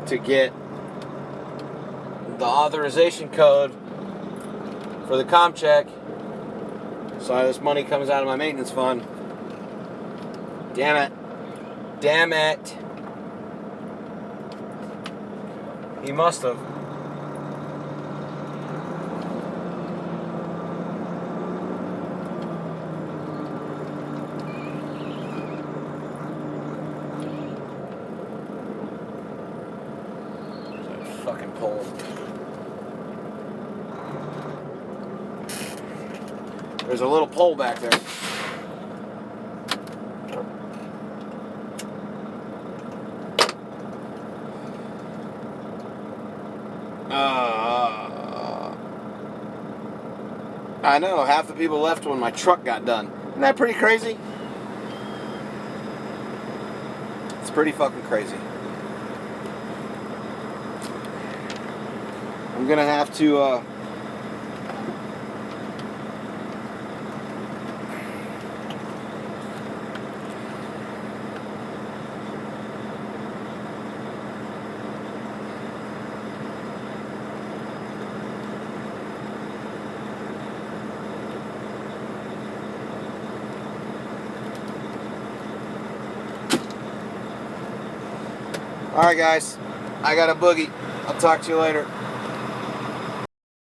to get the authorization code for the comp check so this money comes out of my maintenance fund. Damn it. Damn it. He must have. Fucking pole. There's a little pole back there. I know, half the people left when my truck got done. Isn't that pretty crazy? It's pretty fucking crazy. I'm gonna have to Alright guys, I got a boogie. I'll talk to you later.